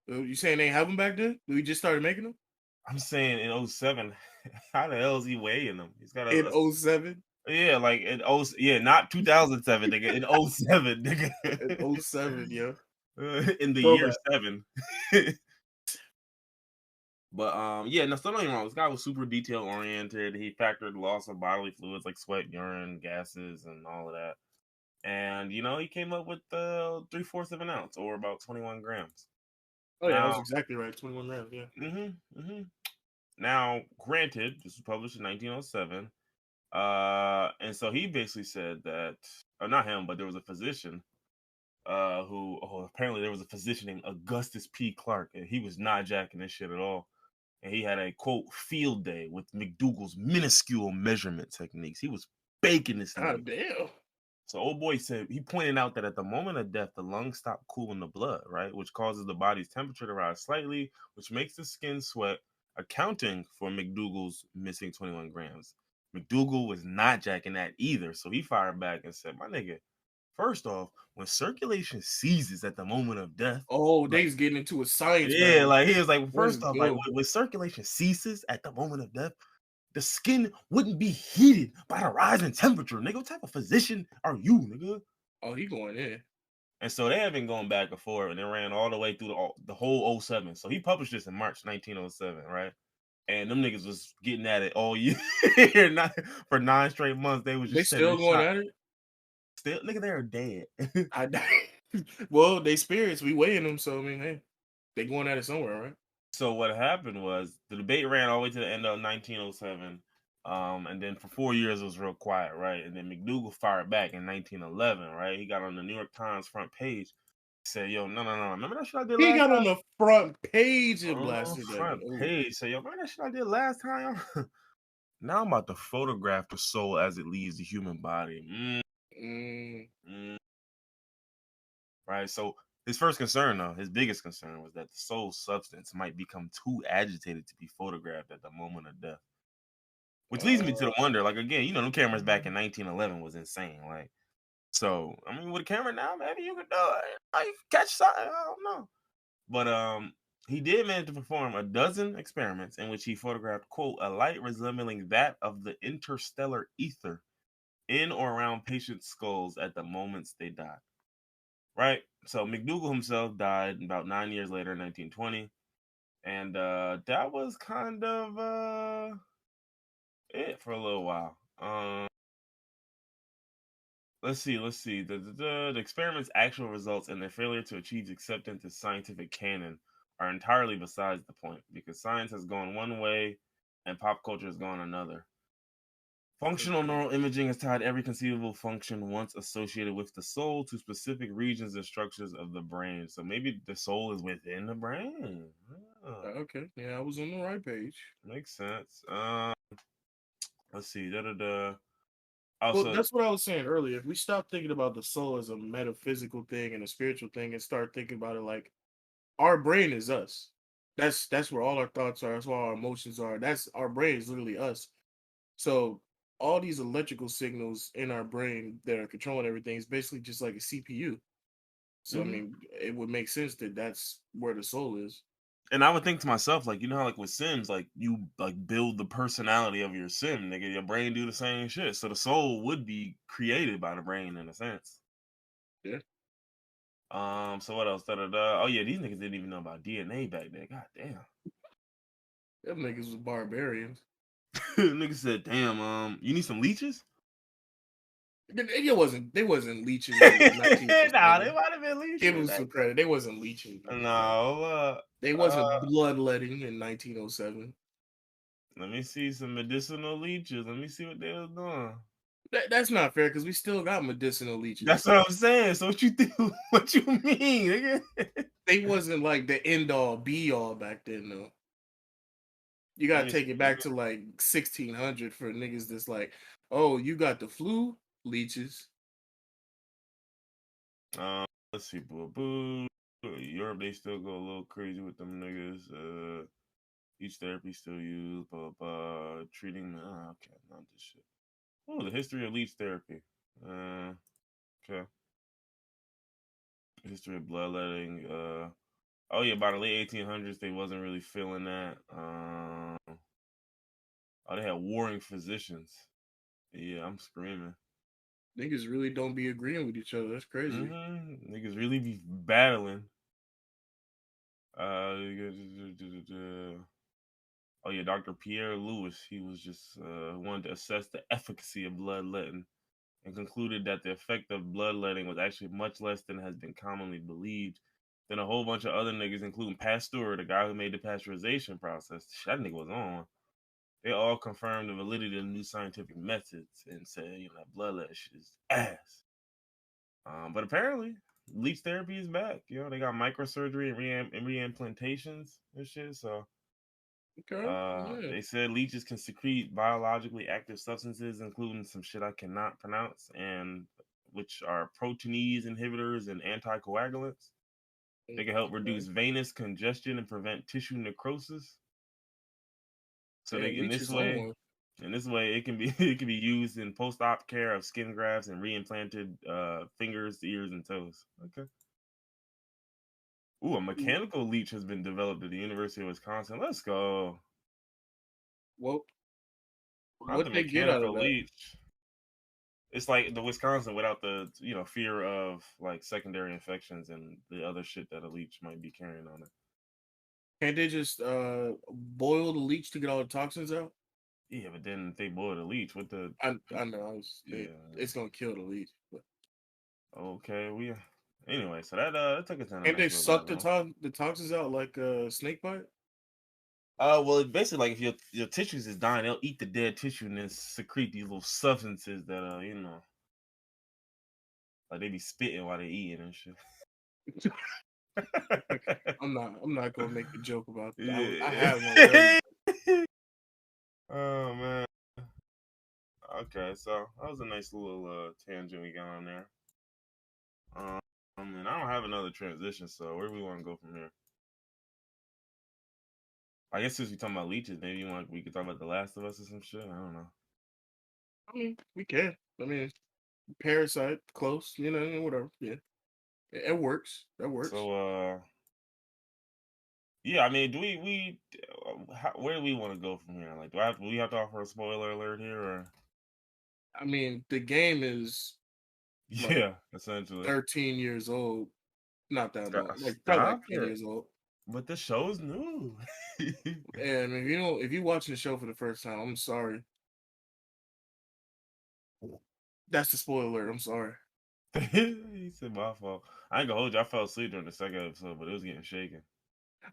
You saying they ain't have them back then? We just started making them? I'm saying in '07, how the hell is he weighing them? He's got In '07? yeah, like in yeah, not 2007, nigga, in '07, nigga, In '07, yeah. in the year Throwback. seven. But yeah, no, still not even wrong. This guy was super detail oriented. He factored loss of bodily fluids like sweat, urine, gases, and all of that. And he came up with 3/4 of an ounce, or about 21 grams. Oh yeah, I was Now, exactly right. 21 grams. Yeah. now, granted, this was published in 1907. And so he basically said that, or not him, but there was a physician who, apparently there was a physician named Augustus P. Clark, and he was not jacking this shit at all. And he had a quote field day with McDougall's minuscule measurement techniques. He was baking this nigga. God damn. So old boy said he pointed out that at the moment of death, the lungs stop cooling the blood, right, which causes the body's temperature to rise slightly, which makes the skin sweat, accounting for McDougall's missing 21 grams. McDougall was not jacking that either, so he fired back and said, "My nigga, first off, when circulation ceases at the moment of death, Oh, like, they's getting into a science yeah, battle. like he was like, Let's first off, like go. when circulation ceases at the moment of death, the skin wouldn't be heated by the rising temperature. Nigga, what type of physician are you, nigga?" Oh, he going in. And so they have been going back and forth, and it ran all the way through the whole '07. So he published this in March 1907, right? And them niggas was getting at it all year. Not for 9 straight months. They was They just sending still going shots. at it. Still, nigga, they're dead. I well, they spirits. We weighing them, so I mean, hey, they going at it somewhere, right? So what happened was the debate ran all the way to the end of 1907. And then for 4 years it was real quiet, right? And then McDougall fired back in 1911, right? He got on the New York Times front page, said, "Yo, no, remember that shit I did He last got on time?" the front page and On blasted that. front Oh, page, say, "Yo, remember that shit I did last time?" Now I'm about to photograph the soul as it leaves the human body. Mm. Right. So his first concern, though, his biggest concern was that the soul substance might become too agitated to be photographed at the moment of death. Which leads me to the wonder, like, again, the cameras back in 1911 was insane. Like, so I mean, with a camera now, maybe you could do it. You can catch something. I don't know. But he did manage to perform a dozen experiments in which he photographed, quote, a light resembling that of the interstellar ether in or around patients' skulls at the moments they died. Right? So McDougall himself died about 9 years later in 1920. And that was kind of it for a little while. Let's see. The experiment's actual results and their failure to achieve acceptance as scientific canon are entirely besides the point, because science has gone one way and pop culture has gone another. Functional neural imaging has tied every conceivable function once associated with the soul to specific regions and structures of the brain. So maybe the soul is within the brain. okay. Yeah, I was on the right page. Makes sense. Let's see. Well, Also, that's what I was saying earlier. If we stop thinking about the soul as a metaphysical thing and a spiritual thing, and start thinking about it like our brain is us. That's where all our thoughts are. That's where our emotions are. That's our brain is literally us. So all these electrical signals in our brain that are controlling everything is basically just like a CPU. So I mhm. mean, it would make sense that that's where the soul is. And I would think to myself, like, how, like with Sims, like you like build the personality of your Sim, nigga. Your brain do the same shit. So the soul would be created by the brain in a sense. Yeah, So what else? Oh yeah, these niggas didn't even know about DNA back then. God damn. them niggas was barbarians. Nigga said, "Damn, you need some leeches?" They wasn't leeching in Nah, they 1907. might have been Give leeches them back some credit. They wasn't leeching. then. No, They wasn't bloodletting in 1907. let me see some medicinal leeches. Let me see what they was doing. That's not fair because we still got medicinal That's leeches. what I'm saying. So what you think? What you mean, nigga? They wasn't like the end all be all back then though. You Let gotta me take it see. back to like 1600 for niggas that's like, oh, you got the flu, leeches. Let's see, boo boo. Europe, they still go a little crazy with them niggas. Each therapy still used, blah blah. Treating. Okay, not this shit. Oh, the history of leech therapy. Okay. History of bloodletting. Oh yeah, by the late 1800s, they wasn't really feeling that. Oh, they had warring physicians. Yeah, I'm screaming. Niggas really don't be agreeing with each other. That's crazy. Niggas really be battling. Oh yeah, Dr. Pierre Lewis. He was just wanted to assess the efficacy of bloodletting and concluded that the effect of bloodletting was actually much less than has been commonly believed. Then a whole bunch of other niggas, including Pasteur, the guy who made the pasteurization process, that nigga was on. They all confirmed the validity of new scientific methods and said, that bloodletting shit is ass. But apparently, leech therapy is back. They got microsurgery and reimplantations and shit. So Okay. Yeah. they said leeches can secrete biologically active substances, including some shit I cannot pronounce, and which are proteinase inhibitors and anticoagulants. They can help Okay. reduce venous congestion and prevent tissue necrosis. So Yeah, they in leech this is on way, one. it can be it can be used in post-op care of skin grafts and reimplanted fingers, ears, and toes. Okay. Ooh, a mechanical leech has been developed at the University of Wisconsin. Let's go. Well, Not what the they get out of mechanical that? leech. It's like the Wisconsin without the fear of like secondary infections and the other shit that a leech might be carrying on it. Can't they just boil the leech to get all the toxins out? Yeah, but then if they boil the leech, what the I know yeah. it's gonna kill the leech, but Okay, we anyway. So that took us down a can't they nice little suck rabbit hole. the toxins out like a snake bite? Well, it's basically like if your tissues is dying, they'll eat the dead tissue and then secrete these little substances that like they be spitting while they eating and shit. Okay, I'm not gonna make a joke about that. I Yeah. have one already. Oh man. Okay, so that was a nice little tangent we got on there. And I don't have another transition, so where do we want to go from here? I guess since we talking about leeches, maybe we could talk about The Last of Us or some shit. I don't know. I mean, we can. I mean, Parasite, close, whatever. Yeah, it works. That works. So yeah, I mean, do where do we want to go from here? Like, do we have to offer a spoiler alert here, or I mean, the game is like yeah, essentially 13 years old. Not that long. Like probably like stop 10 it. years old. But the show's new. And if you're watching the show for the first time, I'm sorry. That's the spoiler alert. I'm sorry. He said my fault. I ain't gonna hold you. I fell asleep during the second episode, but it was getting shaken.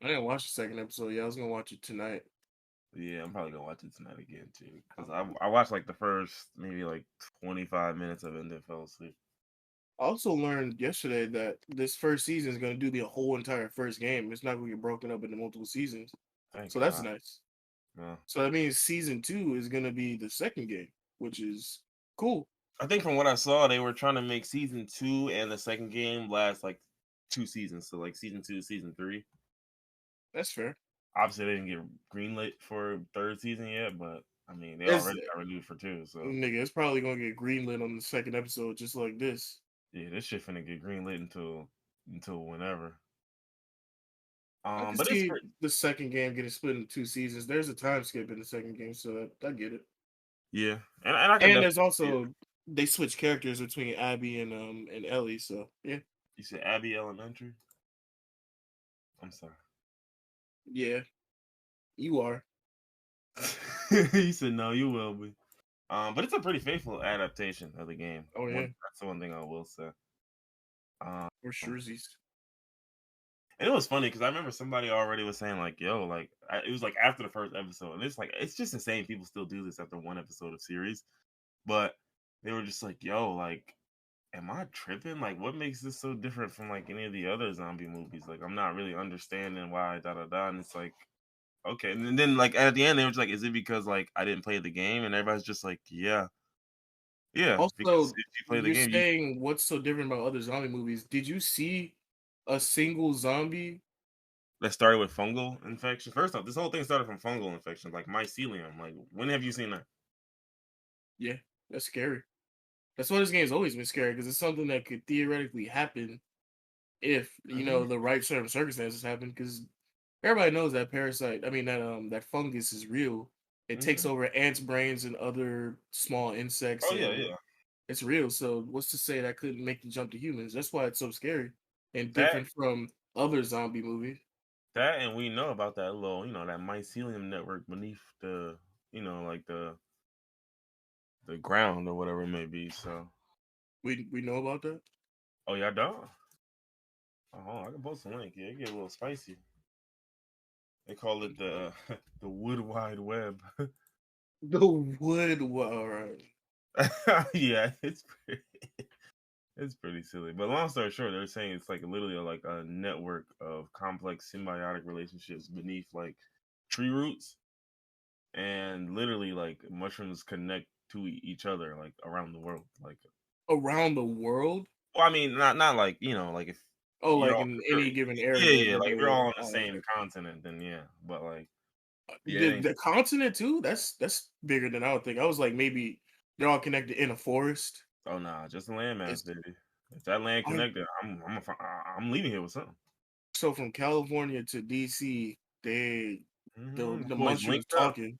I didn't watch the second episode. Yeah, I was gonna watch it tonight. Yeah, I'm probably gonna watch it tonight again too. Cause I watched like the first maybe like 25 minutes of it and then fell asleep. I also learned yesterday that this first season is gonna do the whole entire first game. It's not gonna get broken up into multiple seasons. Thank So that's God. nice. No. So that means season 2 is gonna be the second game, which is cool. I think from what I saw, they were trying to make season 2 and the second game last like 2 seasons. So like season 2, season 3. That's fair. Obviously, they didn't get greenlit for third season yet, but I mean, they It's already got renewed for 2. So nigga, it's probably gonna get greenlit on the second episode, just like this. yeah, this shit finna get greenlit until whenever. I can But it's see pretty, the second game getting split into 2 seasons. There's a time skip in the second game, so I get it. yeah, and I can And there's definitely see it. also they switch characters between Abby and Ellie, so yeah. You said Abbey Elementary. I'm sorry. Yeah, you are. He said no, you will be. But it's a pretty faithful adaptation of the game. Oh yeah, That's the one thing I will say. Um, for surezies. and it was funny because I remember somebody already was saying like, "Yo, like it was like after the first episode," and it's just insane. People still do this after one episode of series, but they were just like, "Yo, like, am I tripping? Like, what makes this so different from like any of the other zombie movies? Like, I'm not really understanding why da da da." And it's like, okay, and then like at the end they were just like, "Is it because like I didn't play the game?" And everybody's just like, "Yeah, yeah, because Also, if you play the you're game, you saying what's so different about other zombie movies? Did you see a single zombie? that started with fungal infection. First off, this whole thing started from fungal infections, like mycelium. Like, when have you seen that? Yeah, that's scary. That's why this game's always been scary because it's something that could theoretically happen if Mm-hmm. the right certain circumstances happen. Because everybody knows that parasite. I mean that fungus is real. It takes Mm-hmm. over ants' brains and other small insects, Oh yeah, and yeah. it's real. So what's to say that couldn't make the jump to humans? That's why it's so scary and That different from other zombie movies. That, and we know about that little, that mycelium network beneath the, like the ground or whatever it may be. So, We know about that. oh yeah, I don't. Oh, I can post a link. Yeah, it get a little spicy. They call it the the Wood Wide Web. The wood. Well, all right. Yeah, it's pretty silly. But long story short, they're saying it's like literally like a network of complex symbiotic relationships beneath like tree roots, and literally like mushrooms connect to each other like around the world. Like, Around the world. well, I mean, not like like if Oh, you're like all, in if any given yeah, area, yeah, but like if you're they're all on the all same right. continent, then yeah. But like, yeah, it ain't. The continent too. That's bigger than I would think. I was like maybe they're all connected in a forest. Oh nah, just a landmass, It's baby. If that land I, connected, I'm leaving here with something. so from California to DC, they the Boys mushrooms linked up. talking.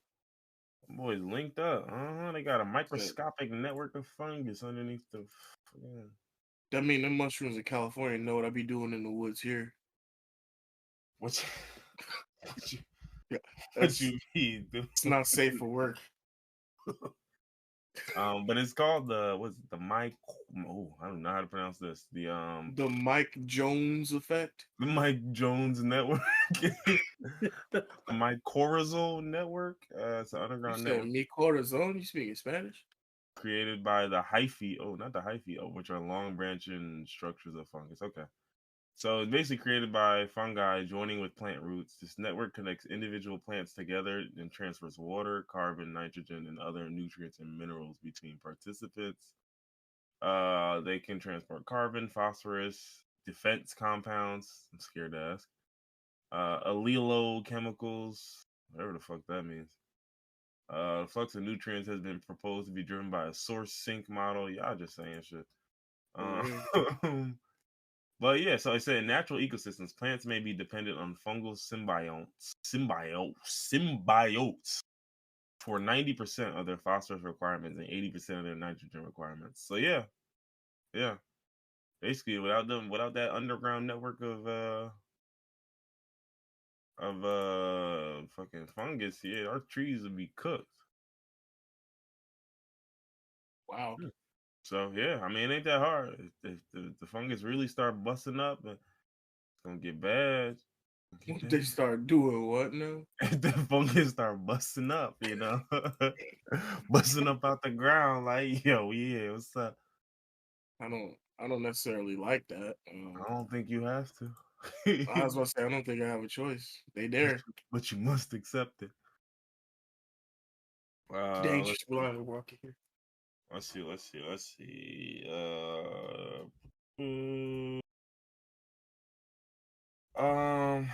Boys linked up. They got a That microscopic network of fungus underneath the. Yeah. that mean the mushrooms in California know what I be doing in the woods here. What what you, Yeah, what that's you mean, dude? it's not safe for work. But it's called the Mike. Oh, I don't know how to pronounce this. The Mike Jones effect. The Mike Jones Network. The Mike Corazon Network. It's an You underground said network mi corazon. You speaking Spanish? created by the hyphae. Oh, not the hyphae. Oh, which are long branching structures of fungus. Okay. So it's basically created by fungi joining with plant roots. This network connects individual plants together and transfers water, carbon, nitrogen, and other nutrients and minerals between participants. They can transport carbon, phosphorus, defense compounds. I'm scared to ask. Allelochemicals, whatever the fuck that means. Flux of nutrients has been proposed to be driven by a source sink model. Y'all just saying shit. For real. But yeah, so I said in natural ecosystems, plants may be dependent on fungal symbiotes for 90% of their phosphorus requirements and 80% of their nitrogen requirements. So yeah. Basically, without that underground network of fucking fungus, yeah, our trees would be cooked. Wow. So yeah, I mean, it ain't that hard. If the fungus really start busting up, it's gonna get bad. They start doing what now? If the fungus start busting up, busting up out the ground, like yo, yeah, what's up? I don't necessarily like that. I don't think you have to, I was about to say I don't think I have a choice. They but, there. but you must accept it. Let's Dangerous see. blind walking here. Let's see. Mm, um,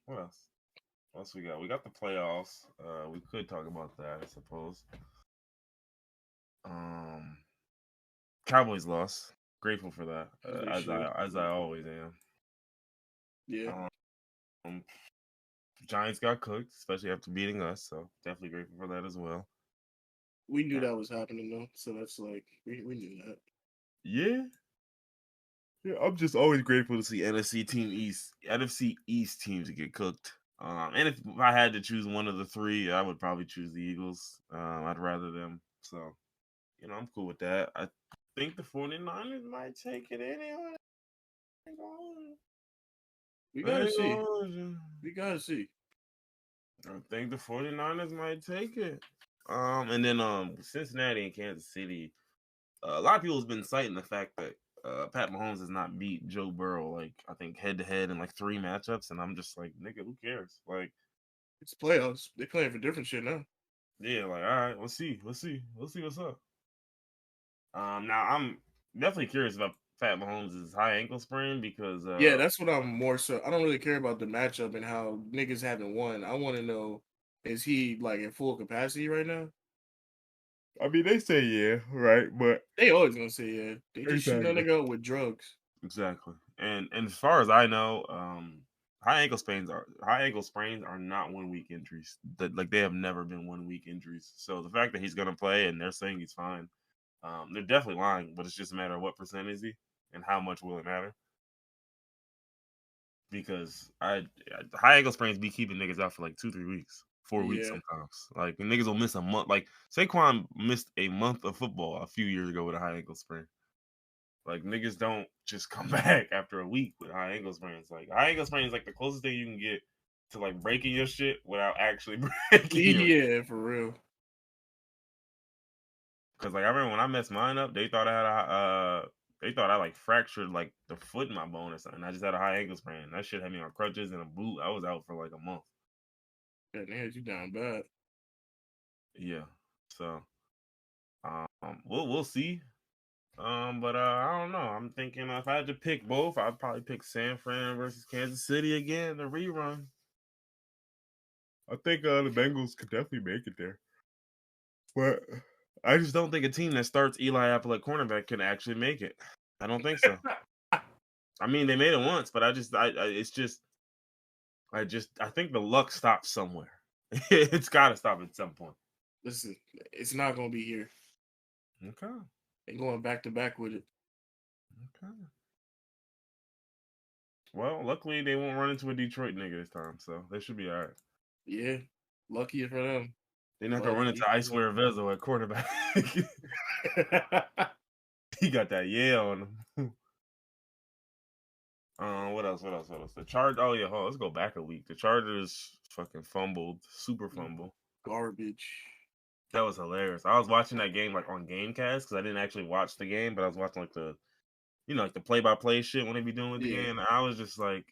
what else? What else we got? We got the playoffs. We could talk about that, I suppose. Um, Cowboys lost. Grateful for that, As they as should. I always am. Yeah. Um, Giants got cooked, especially after beating us. So definitely grateful for that as well. We knew that was happening though. So that's like we knew that. Yeah, yeah. I'm just always grateful to see NFC East teams get cooked. And if I had to choose one of the three, I would probably choose the Eagles. I'd rather them. So I'm cool with that. I think the 49ers might take it anyway. We I gotta ain't see. gonna- We gotta see. I think the 49ers might take it. And then Cincinnati and Kansas City. A lot of people has been citing the fact that Pat Mahomes has not beat Joe Burrow like I think head to head in like 3 matchups, and I'm just like, nigga, who cares? Like, It's playoffs. They're playing for different shit now. yeah, like all right, we'll see what's up. Now I'm definitely curious about Pat Mahomes' high ankle sprain because Yeah, that's what I'm more so. I don't really care about the matchup and how niggas haven't won. I want to know, is he like at full capacity right now? I mean they say yeah, right, but They always gonna say yeah. They just shooting that exactly. nigga up with drugs. Exactly. And as far as I know, high ankle sprains are not 1 week injuries. That like they have never been 1 week injuries. So the fact that he's gonna play and they're saying he's fine, they're definitely lying. But it's just a matter of what percent is he and how much will it matter. because high ankle sprains be keeping niggas out for like 2-3 weeks, 4 weeks Yeah. sometimes. Like niggas will miss a month. Like Saquon missed a month of football a few years ago with a high ankle sprain. Like niggas don't just come back after a week with high ankle sprains. Like high ankle sprain is like the closest thing you can get to like breaking your shit without actually breaking your. Yeah, for real. Because like I remember when I messed mine up, they thought I like fractured like the foot in my bone or something. I just had a high ankle sprain. That shit had me on crutches and a boot. I was out for like a month. Yeah, they had you down bad. Yeah. So we'll see. But I don't know. I'm thinking if I had to pick both, I'd probably pick San Fran versus Kansas City again, the rerun. I think the Bengals could definitely make it there. But I just don't think a team that starts Eli Apple at cornerback can actually make it. I don't think so. I mean, they made it once, but I think the luck stops somewhere. It's got to stop at some point. Listen, it's not gonna be here. Okay. They're going back to back with it. Okay. Well, luckily they won't run into a Detroit nigga this time, so they should be all right. Yeah, lucky for them. They're not gonna run Lucky into I for swear Vezo at quarterback. He got that on him. What else? The Chargers. Oh yeah, hold on, let's go back a week. The Chargers fucking fumbled, super fumble. Garbage. That was hilarious. I was watching that game like on Gamecast because I didn't actually watch the game, but I was watching like like the play-by-play shit when they be doing with the Yeah. game. And I was just like,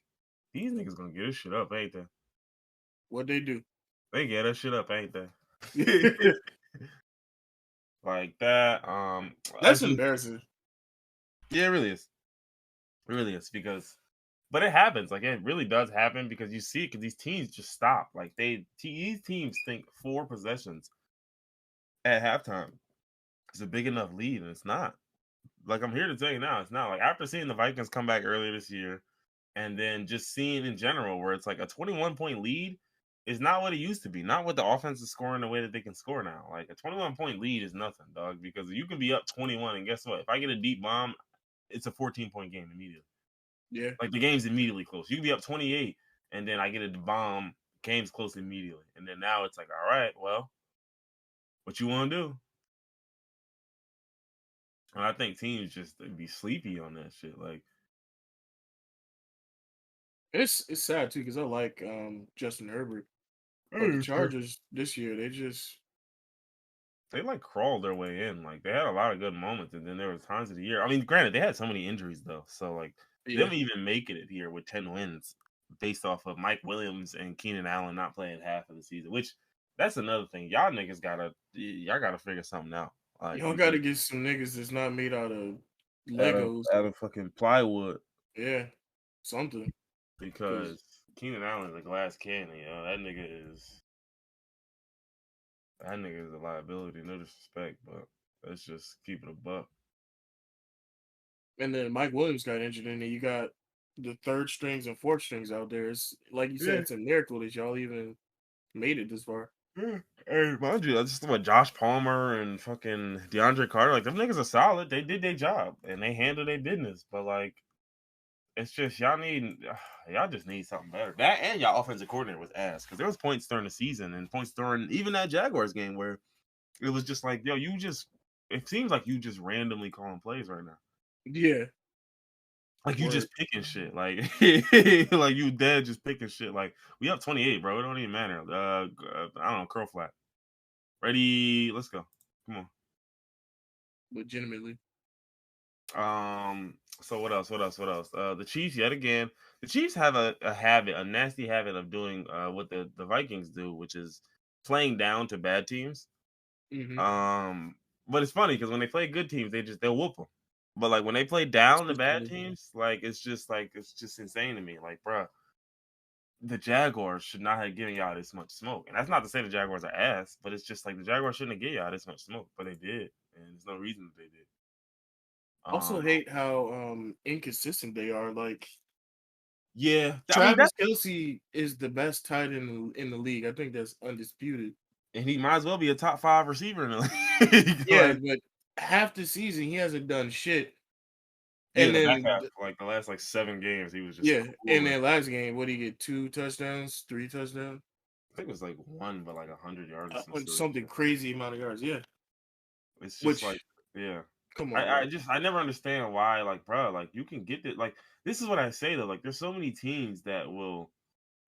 these niggas gonna get this shit up, ain't they? What they do? They get that shit up, ain't they? Like that. That's embarrassing. Yeah, it really is. It really is because, but it happens. Like it really does happen because you see it because these teams just stop. Like these teams think 4 possessions at halftime is a big enough lead, and it's not. Like I'm here to tell you now, it's not. Like after seeing the Vikings come back earlier this year, and then just seeing in general where it's like a 21-point lead is not what it used to be. Not what the offense is scoring the way that they can score now. Like a 21-point lead is nothing, dog. Because you can be up 21, and guess what? If I get a deep bomb, it's a 14-point game immediately. Yeah. Like the game's immediately close. You can be up 28, and then I get a bomb, game's close immediately. And then now it's like, all right, well, what you want to do? And I think teams just be sleepy on that shit. Like It's sad too because I like Justin Herbert, but the Chargers this year they like crawled their way in. Like they had a lot of good moments, and then there was times of the year. I mean, granted, they had so many injuries though, so like them even making it here with 10 wins based off of Mike Williams and Keenan Allen not playing half of the season. Which that's another thing. Y'all niggas gotta figure something out. Like y'all got to get some niggas that's not made out of Legos, out of fucking plywood. Yeah, something. Because Keenan Allen is a glass cannon, yo. That nigga is a liability, no disrespect, but let's just keep it a buck. And then Mike Williams got injured, and then you got the third strings and fourth strings out there. It's like you said, it's a miracle that y'all even made it this far. Yeah. Hey, mind you, I just about Josh Palmer and fucking DeAndre Carter. Like them niggas are solid. They did their job and they handled their business. But like, it's just y'all just need something better. That and y'all offensive coordinator was ass because there was points during the season and points during even that Jaguars game where it was just like, yo, it seems like you just randomly calling plays right now. Yeah. Like you just picking shit. Like like you dead just picking shit. Like we up 28, bro. It don't even matter. I don't know, curl flat. Ready, let's go. Come on. Legitimately. So what else? The Chiefs yet again. The Chiefs have a nasty habit of doing what the Vikings do, which is playing down to bad teams. Mm-hmm. But it's funny because when they play good teams, they'll whoop them. But like when they play down to bad teams, like it's just insane to me. Like, bro, the Jaguars should not have given y'all this much smoke. And that's not to say the Jaguars are ass, but it's just like the Jaguars shouldn't have given y'all this much smoke, but they did, and there's no reason that they did. I also hate how inconsistent they are. Like, yeah, Travis Kelce is the best tight end in the league. I think that's undisputed. And he might as well be a top 5 receiver in the league. Yeah, but half the season he hasn't done shit. Yeah, And the back then half, like the last like 7 games, he was just yeah, and cooling. then last game, what did he get? 2 touchdowns, 3 touchdowns, I think it was like 1, but like 100 yards or some silly something shit. crazy amount of yards. Yeah, It's just like, which yeah. come I, on, bro. I just I never understand why, like, bro, like you can get it. Like, this is what I say though. Like, there's so many teams that will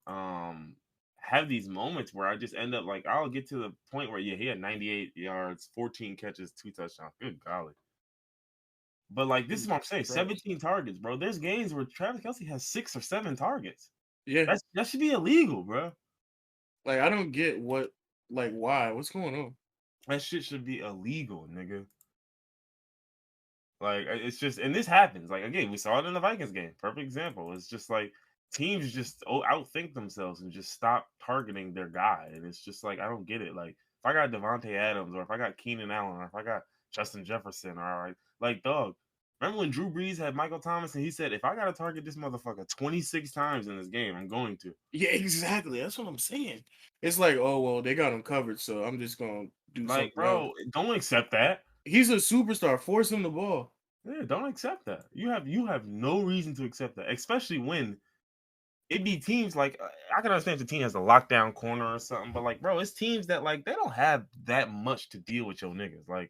um have these moments where I just end up like I'll get to the point where yeah, he had 98 yards, 14 catches, 2 touchdowns. Good golly. But like this is what I'm saying, Christ. 17 targets, bro. There's games where Travis Kelsey has 6 or 7 targets. Yeah, That should be illegal, bro. like I don't get what, like why, what's going on? That shit should be illegal, nigga. Like it's just, and this happens. Like again, we saw it in the Vikings game. Perfect example. It's just like teams just outthink themselves and just stop targeting their guy, and it's just like I don't get it. Like if I got Devontae Adams, or if I got Keenan Allen, or if I got Justin Jefferson, or like dog. Remember when Drew Brees had Michael Thomas and he said, "If I got to target this motherfucker 26 times in this game, I'm going to." Yeah, exactly. That's what I'm saying. It's like, oh well, they got him covered, so I'm just gonna do Like, something else. bro, don't accept that. He's a superstar. Force him the ball. Yeah, don't accept that. You have no reason to accept that, especially when it be teams like I can understand if the team has a lockdown corner or something, but like, bro, it's teams that like they don't have that much to deal with your niggas. Like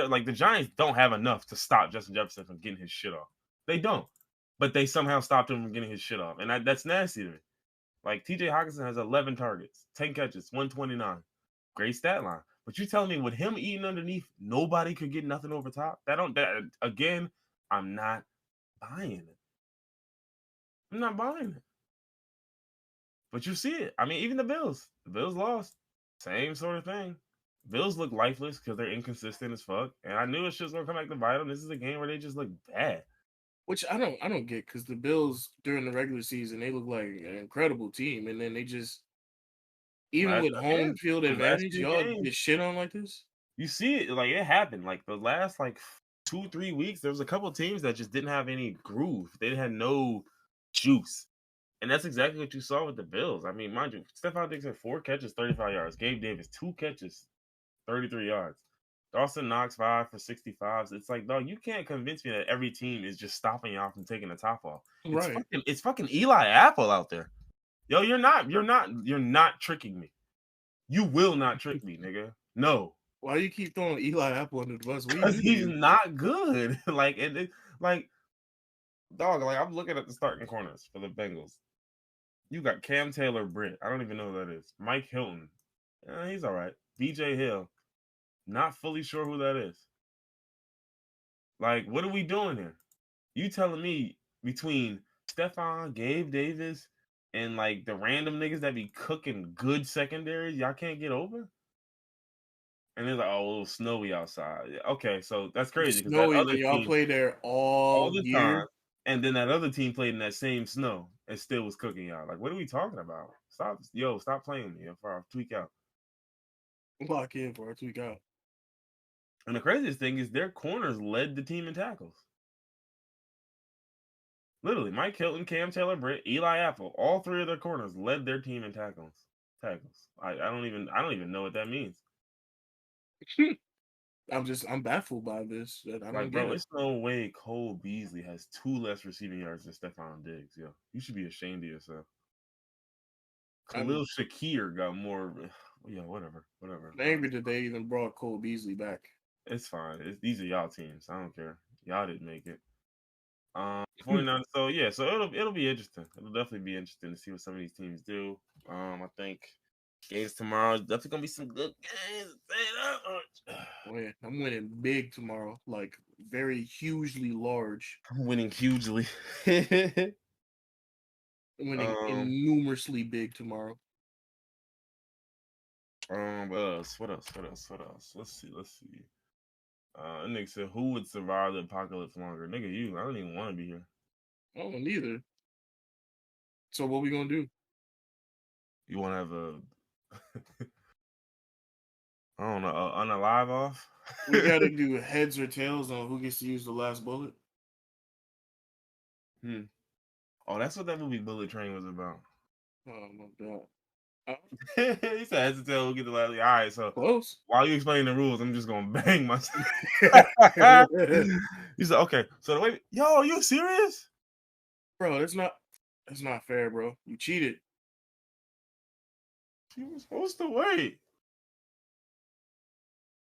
like the Giants don't have enough to stop Justin Jefferson from getting his shit off. They don't, but they somehow stopped him from getting his shit off, and that's nasty to me. Like T.J. Hawkinson has 11 targets, 10 catches, 129, great stat line. But you telling me with him eating underneath, nobody could get nothing over top? That again, I'm not buying it. I'm not buying it. But you see it. I mean, even the Bills. The Bills lost. Same sort of thing. Bills look lifeless because they're inconsistent as fuck. And I knew it's just gonna come back to bite them. This is a game where they just look bad. Which I don't get because the Bills during the regular season they look like an incredible team, and then they just even Last with again, home field the last advantage, few y'all games, get shit on like this. you see it like it happened. Like the last like 2-3 weeks, there was a couple teams that just didn't have any groove. They had no juice. And that's exactly what you saw with the Bills. I mean, mind you, Stephon Diggs had 4 catches, 35 yards. Gabe Davis, 2 catches, 33 yards. Dawson Knox 5 for 65. So it's like, dog, you can't convince me that every team is just stopping y'all from taking the top off. Right. It's fucking Eli Apple out there. Yo, you're not tricking me. You will not trick me, nigga. No. Why you keep throwing Eli Apple under the bus? What do you Because do to he's you? not good. Like like dog, like I'm looking at the starting corners for the Bengals. You got Cam Taylor Britt. I don't even know who that is. Mike Hilton. He's all right. BJ Hill. Not fully sure who that is. Like, what are we doing here? You telling me between Stephon, Gabe Davis, and like the random niggas that be cooking good secondaries, y'all can't get over? And it's like, oh, a little snowy outside. Yeah, okay, so that's It's crazy because that snowy other when y'all team play there all all the year. time, and then that other team played in that same snow and still was cooking y'all. Like, what are we talking about? Stop playing me before I tweak out. Lock in for a tweak out. And the craziest thing is their corners led the team in tackles. Literally, Mike Hilton, Cam Taylor Britt, Eli Apple, all three of their corners led their team in tackles. I don't even know what that means. I'm baffled by this. I don't Like, get bro, it. it's no way Cole Beasley has 2 less receiving yards than Stephon Diggs. Yo, you should be ashamed of yourself. I'm Khalil Shakir got more. Yeah, whatever. angry that they even brought Cole Beasley back. It's fine. These are y'all teams. I don't care. Y'all didn't make it. 49. So yeah, so it'll be interesting. It'll definitely be interesting to see what some of these teams do. I think games tomorrow definitely gonna be some good games. Oh yeah, I'm winning big tomorrow, like very hugely large. I'm winning hugely. I'm winning um, enormously big tomorrow. what else? Let's see. Nigga said, who would survive the apocalypse longer? Nigga, you. I don't even want to be here. Oh, neither. So what we gonna do? You want to have I don't know, unalive off? We gotta do heads or tails on who gets to use the last bullet. Oh, that's what that movie Bullet Train was about. Oh my god. He said heads or tails. We'll get the last. All right, so Close. while you explain the rules, I'm just gonna bang myself. He said, okay. So the way, yo, are you serious? Bro, that's not fair, bro. You cheated. She was supposed to wait.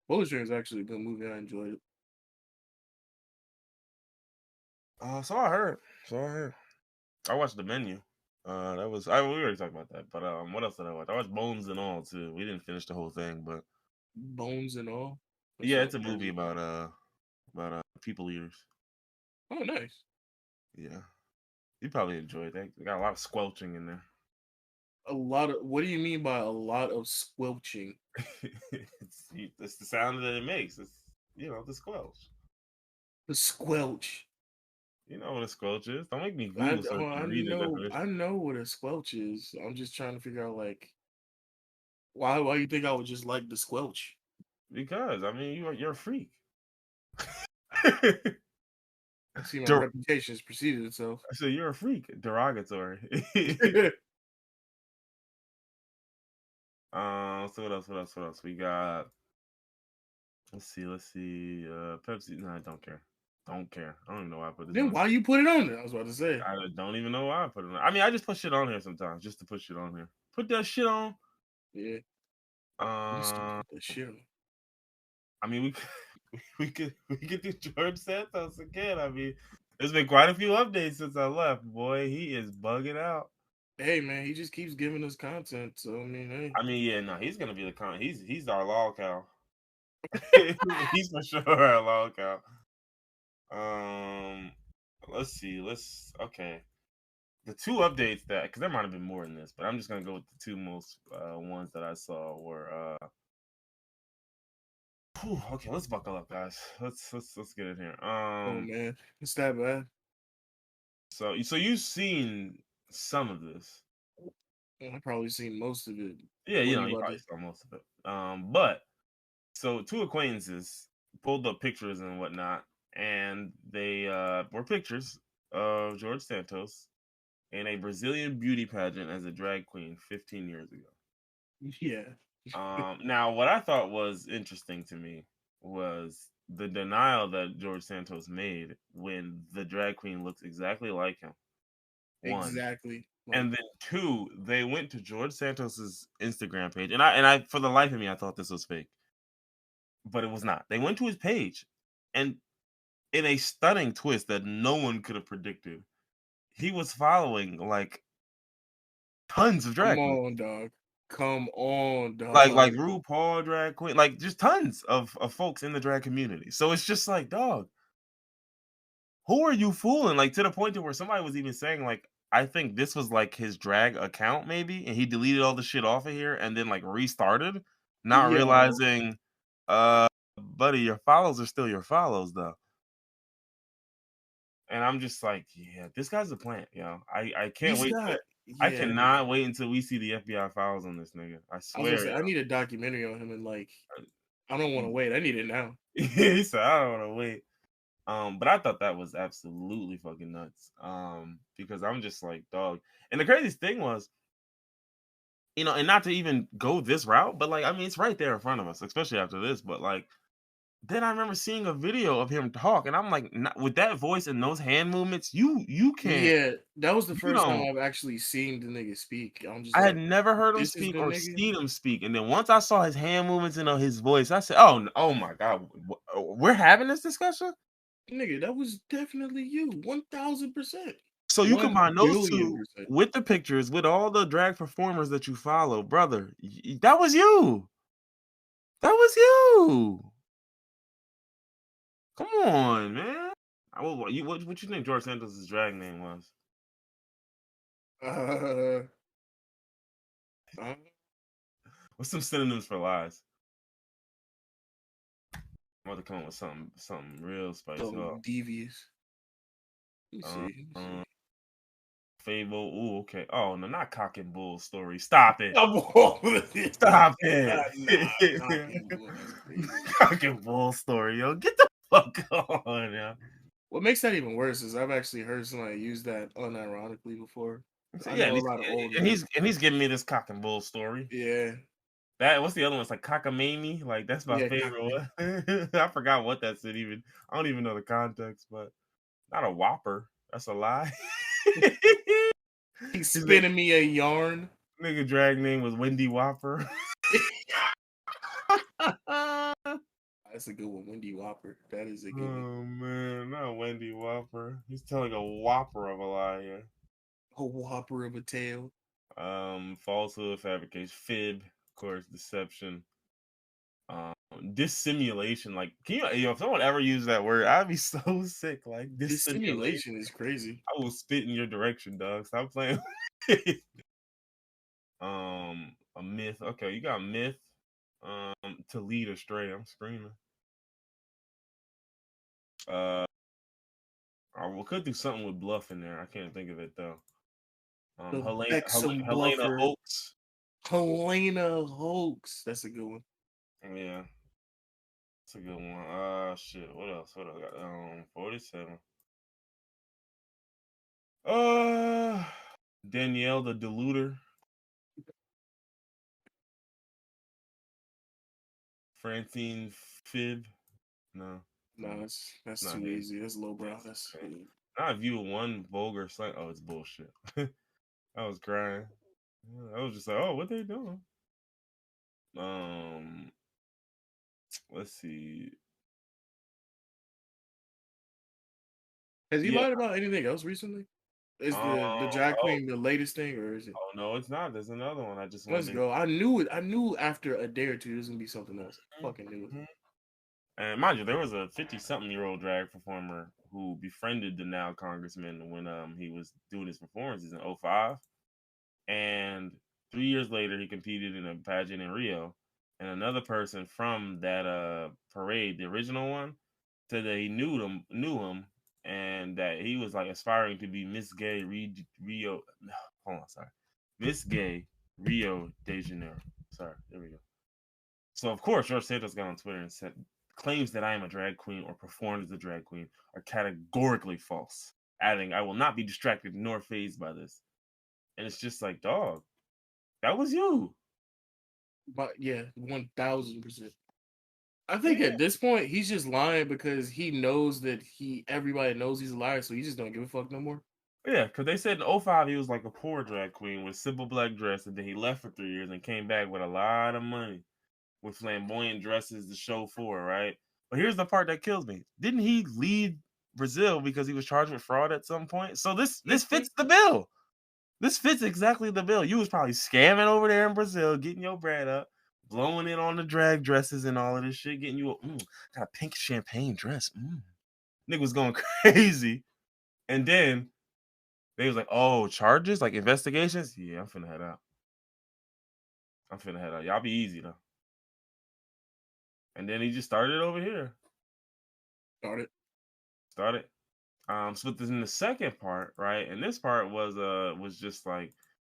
Bullet Train is actually a good movie. I enjoyed it. So I heard. I watched The Menu. That was we already talked about that. But what else did I watch? I watched Bones and All too. We didn't finish the whole thing, but Bones and All. That yeah, sounds it's a movie crazy. about people eaters. Oh, nice. Yeah, you probably enjoy it. They got a lot of squelching in there. A lot of. What do you mean by a lot of squelching? It's the sound that it makes. It's the squelch. The squelch. You know what a squelch is? Don't make me Google search and read the definition. I know what a squelch is. I'm just trying to figure out like why you think I would just like the squelch? Because I mean you're a freak. I see my Der- reputation has preceded itself. I said you're a freak. Derogatory. So what else? We got. Let's see. Pepsi. No, I don't care. Don't care. I don't even know why I put this Then on. why you put it on there? I was about to say. I don't even know why I put it on. I mean, I just put shit on here sometimes, just to put shit on here. Put that shit on. Yeah. Just to Uh, put the shit on. I mean, we could do George Santos again. I mean, there's been quite a few updates since I left. Boy, he is bugging out. Hey man, he just keeps giving us content. So I mean, hey. I mean, yeah, no, he's gonna be the con. He's our lol cow. He's for sure our lol cow. Let's see. Okay. The two updates that, because there might have been more in this, but I'm just gonna go with the two most ones that I saw were. Okay, let's buckle up, guys. Let's get in here. Oh man, it's that bad. So you've seen some of this. I've probably seen most of it. Yeah, What are you you about probably to? saw most of it. But so two acquaintances pulled up pictures and whatnot, and they were pictures of George Santos in a Brazilian beauty pageant as a drag queen 15 years ago. Yeah. Now, what I thought was interesting to me was the denial that George Santos made when the drag queen looks exactly like him. One, Exactly. and then two, they went to George Santos's Instagram page, and I for the life of me, I thought this was fake, but it was not. They went to his page, and in a stunning twist that no one could have predicted, he was following like tons of Come drag queens. on, dog. Come on, Like dog. RuPaul drag queen, like just tons of folks in the drag community. So it's just like, dog, who are you fooling? Like to the point to where somebody was even saying, like, I think this was like his drag account, maybe, and he deleted all the shit off of here and then like restarted, not Yo, realizing, buddy, your follows are still your follows though. And I'm just like, yeah, this guy's a plant, I can't he's wait got. I Yeah, cannot wait until we see the FBI files on this nigga. I I was gonna swear, say I need a documentary on him, and like I don't want to wait. I need it now. he said, I don't want to wait. But I thought that was absolutely fucking nuts. Because I'm just like, dog. And the craziest thing was, and not to even go this route, but like, I mean, it's right there in front of us, especially after this. But like, then I remember seeing a video of him talk, and I'm like, with that voice and those hand movements, you can't, Yeah, that was the you first time know. I've actually seen the nigga speak. I'm just I had like, never heard him this is speak the or nigga. seen him speak, and then once I saw his hand movements and his voice, I said, "Oh my god, we're having this discussion." Nigga, that was definitely you. 1000%. So you combine those two 1,000,000,000%. with the pictures, with all the drag performers that you follow, brother. That was you. That was you. Come on, man. What you think George Santos' drag name was? Uh, uh, What's some synonyms for lies? I'm about to come up with something real spicy. so devious. Let me see. Um, Let me see. Fable. Ooh, okay. Oh no, not cock and bull story. Stop it. I'm on it. Stop it. Nah, that's crazy. Cock and bull story, yo. Get the fuck on, yo. What makes that even worse is I've actually heard somebody use that unironically before. So, I yeah, know a lot of old and guys. he's giving me this cock and bull story. Yeah, That what's the other one? It's like cockamamie. Like that's my yeah. favorite one. I forgot what that said. Even I don't even know the context, but not a whopper. That's a lie. He's His name, spinning me a yarn. nigga drag name was Wendy Whopper. That's a good one, Wendy Whopper. That is a good one. Oh man, not Wendy Whopper. He's telling a whopper of a lie here. A whopper of a tail. Falsehood, fabrication, fib, of course, deception, dissimulation. Like, can you know, if someone ever used that word, I'd be so sick. Like This dissimulation. simulation is crazy. I will spit in your direction, dog. Stop playing. A myth. Okay, you got myth. To lead astray. I'm screaming. We could do something with bluff in there. I can't think of it though. The Bexham Helena bluffer. hoax. Helena hoax. That's a good one. Yeah, that's a good one. Shit. What else? What I got? 47. Danielle the deluder. Francine fib. No, No, that's not too his. easy. That's lowbrow. That's Not view one vulgar slang. Oh, it's bullshit. I was crying. I was just like, oh, what they doing? Um, let's see. Has he Yeah. lied about anything else recently? Is the drag Oh, queen the latest thing, or is it? oh no, it's not. There's another one. I just Let's wanted go. I knew it. I knew after a day or two there's gonna be something else. I fucking knew it. to. And mind you, there was a 50-something-year-old drag performer who befriended the now congressman when he was doing his performances in '05. And 3 years later, he competed in a pageant in Rio. And another person from that parade, the original one, said that he knew him, and that he was like aspiring to be Miss Gay Rio. No, hold on, sorry, Miss Gay Rio de Janeiro. Sorry, there we go. So of course, George Santos got on Twitter and said claims that I am a drag queen or performed as a drag queen are categorically false, adding, "I will not be distracted nor fazed by this." And it's just like, dog, that was you. But yeah, 1000%. I think Yeah. at this point he's just lying because he knows that everybody knows he's a liar, so he just don't give a fuck no more. Yeah, because they said in '05 he was like a poor drag queen with simple black dress, and then he left for 3 years and came back with a lot of money with flamboyant dresses to show for, right? But here's the part that kills me. Didn't he leave Brazil because he was charged with fraud at some point? So this fits the bill. This fits exactly the bill. You was probably scamming over there in Brazil, getting your bread up, blowing it on the drag dresses and all of this shit, getting you got a pink champagne dress. Nigga was going crazy. And then they was like, oh, charges? Like investigations? Yeah, I'm finna head out. Y'all be easy though. And then he just started over here. Started. So this in the second part, right? And this part was just like,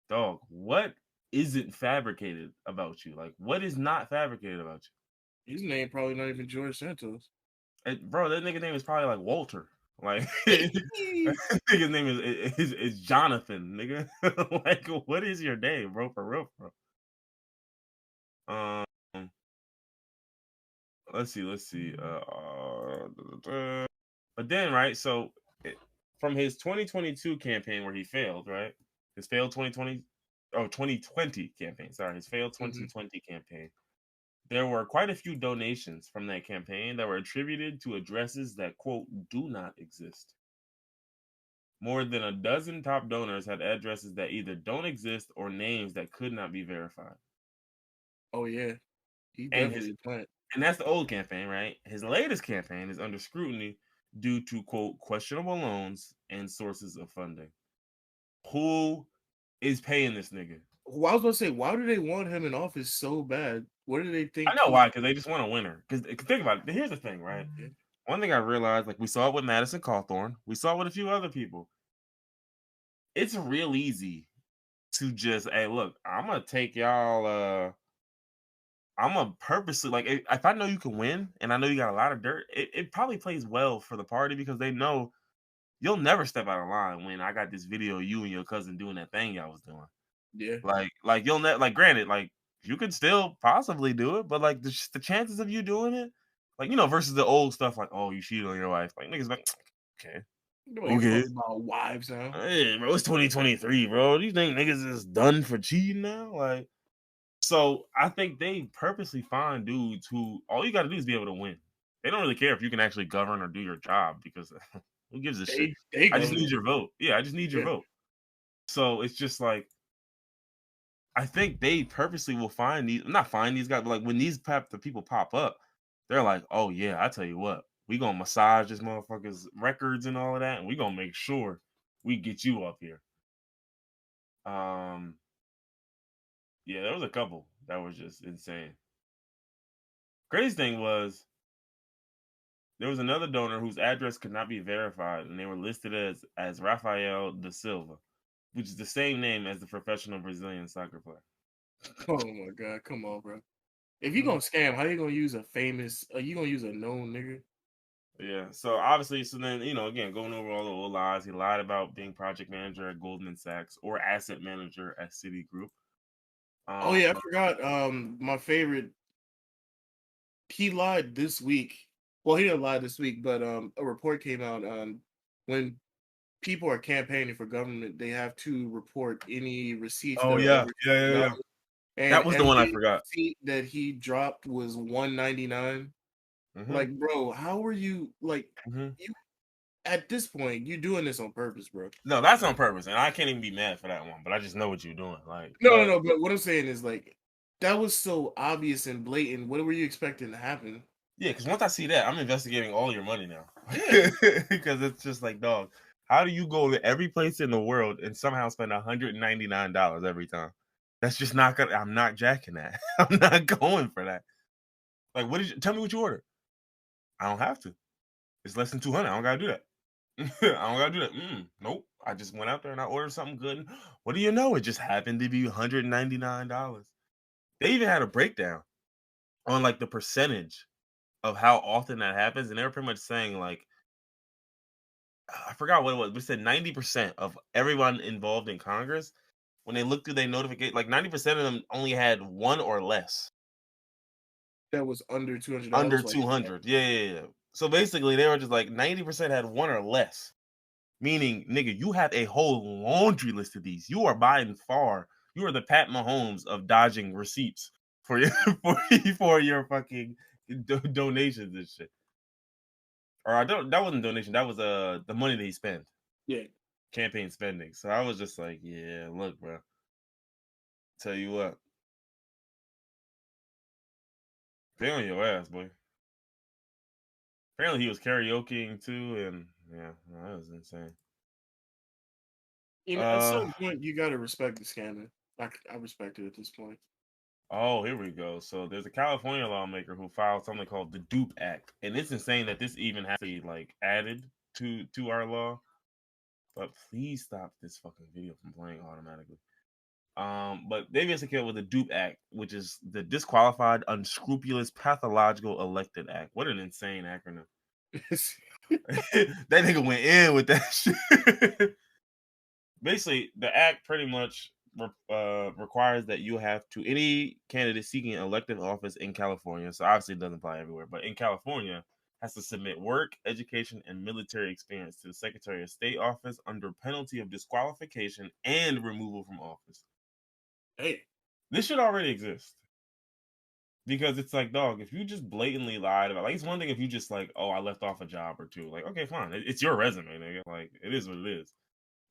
dog, what isn't fabricated about you? Like, what is not fabricated about you? His name probably not even George Santos. Bro, that nigga name is probably like Walter. Like nigga's name is Jonathan, nigga. Like, what is your name, bro? For real, bro. Um, let's see. But then, right? So, from his 2022 campaign where he failed, right? His failed 2020 campaign. Sorry, his failed 2020 campaign. There were quite a few donations from that campaign that were attributed to addresses that, quote, do not exist. More than a dozen top donors had addresses that either don't exist or names that could not be verified. Oh yeah, he And definitely plant. and that's the old campaign, right? His latest campaign is under scrutiny due to, quote, questionable loans and sources of funding. Who is paying this nigga? Well, I was going to say, why do they want him in office so bad? What do they I think know he? why, because they just want a winner. Because think about it. Here's the thing, right? One thing I realized, like we saw it with Madison Cawthorn, we saw it with a few other people. It's real easy to just, hey, look, I'm gonna take y'all. I'm gonna purposely, like, if I know you can win and I know you got a lot of dirt, it probably plays well for the party because they know you'll never step out of line when I got this video of you and your cousin doing that thing y'all was doing. Yeah. Like you'll never, like, granted, like, you could still possibly do it, but like the chances of you doing it, like, versus the old stuff, like, oh, you cheated on your wife, like, niggas like, okay, Nobody okay, fucking about wives now. hey, bro, it's 2023, bro. Do you think niggas is done for cheating now? Like, so I think they purposely find dudes who all you got to do is be able to win. They don't really care if you can actually govern or do your job because who gives a shit? They I just govern. need your vote. Yeah, I just need your Yeah. vote. So it's just like I think they purposely will find these, not find these guys, but like when the people pop up, they're like, oh yeah, I tell you what, we gonna massage this motherfucker's records and all of that, and we gonna make sure we get you up here. Um, yeah, there was a couple that was just insane. Crazy thing was there was another donor whose address could not be verified, and they were listed as Rafael da Silva, which is the same name as the professional Brazilian soccer player. Oh my god, come on, bro. If you gonna scam, how you gonna use a famous? You gonna use a known nigga? Yeah. So obviously, so then again, going over all the old lies, he lied about being project manager at Goldman Sachs or asset manager at Citigroup. Oh Um, yeah, I forgot. My favorite. He lied this week. Well, he didn't lie this week, but a report came out on when people are campaigning for government, they have to report any receipts oh that are yeah, over yeah, yeah, yeah. $200. And That was the one I every forgot. receipt that he dropped was 199. hmm Like, bro, how are you like hmm you at this point, you doing this on purpose, bro. No, that's on purpose, and I can't even be mad for that one. But I just know what you're doing. Like, No, no, but no. But what I'm saying is like that was so obvious and blatant. What were you expecting to happen? yeah, because once I see that, I'm investigating all your money now. Yeah. Because it's just like, dog, how do you go to every place in the world and somehow spend $199 every time? That's just not gonna. I'm not jacking that. I'm not going for that. Like, what did you tell me what you ordered? I don't have to. It's less than 200. I don't gotta do that. I don't gotta do that. Nope. I just went out there and I ordered something good. And what do you know? It just happened to be $199. They even had a breakdown on like the percentage of how often that happens, and they were pretty much saying like I forgot what it was. We said 90% of everyone involved in Congress, when they looked through their notification, like 90% of them only had one or less That was under $200. under Like 200. Yeah. So basically, they were just like 90% had one or less. Meaning, nigga, you have a whole laundry list of these. You are by far, you are the Pat Mahomes of dodging receipts for your for your fucking donations and shit. Or I don't. That wasn't donation. That was the money that he spent, yeah. campaign spending. So I was just like, yeah, look, bro. Tell you what, they on your ass, boy. Apparently, he was karaokeing too, and yeah, that was insane. You know, at Uh some point you gotta respect the scamming. I respect it at this point. Oh, here we go. So there's a California lawmaker who filed something called the Dupe Act, and it's insane that this even has to be like added to our law. But please stop this fucking video from playing automatically. But they basically came up with the Dupe Act, which is the Disqualified, Unscrupulous, Pathological Elected Act. What an insane acronym! That nigga went in with that shit. Basically, the act pretty much requires that you have to any candidate seeking an elective office in California. So obviously, it doesn't apply everywhere, but in California, has to submit work, education, and military experience to the Secretary of State office under penalty of disqualification and removal from office. Hey, This should already exist because it's like, dog, if you just blatantly lied about, like, it's one thing if you just like, oh, I left off a job or two, like, okay, fine, it's your resume, nigga, like, it is what it is.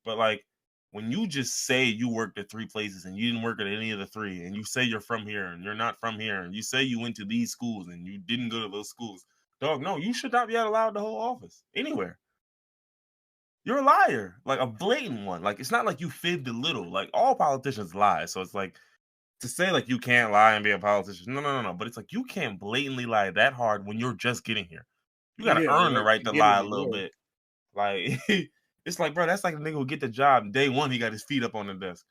But like when you just say you worked at three places and you didn't work at any of the three, and you say you're from here and you're not from here, and you say you went to these schools and you didn't go to those schools, dog, no, you should not be allowed to hold office anywhere. You're a liar, like a blatant one. Like it's not like you fibbed a little. Like all politicians lie, so it's like to say like you can't lie and be a politician. No. But it's like you can't blatantly lie that hard when you're just getting here. You got to yeah, earn the right. right To to get in lie a the little door. bit. Like it's like, bro, that's like the nigga who get the job day one. He got his feet up on the desk.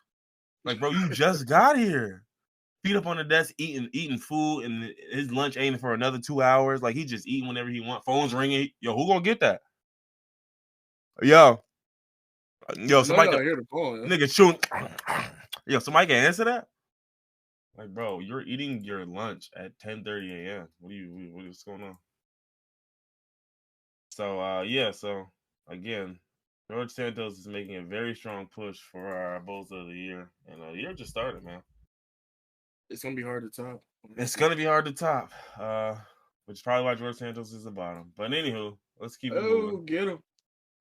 Like, bro, you just got here. Feet up on the desk, eating food, and his lunch ain't for another 2 hours. Like he just eating whenever he want. Phones ringing. Yo, who gonna get that? Yo, I know somebody y'all can hear the phone. nigga chewing. Yo, somebody can answer that. Like, bro, you're eating your lunch at 10:30 a.m. What's going on? So, yeah. So again, George Santos is making a very strong push for our both of the year, and the year just started, man. It's gonna be hard to top. It's gonna be hard to top, which is probably why George Santos is the bottom. But anywho, let's keep it moving. Oh, get him.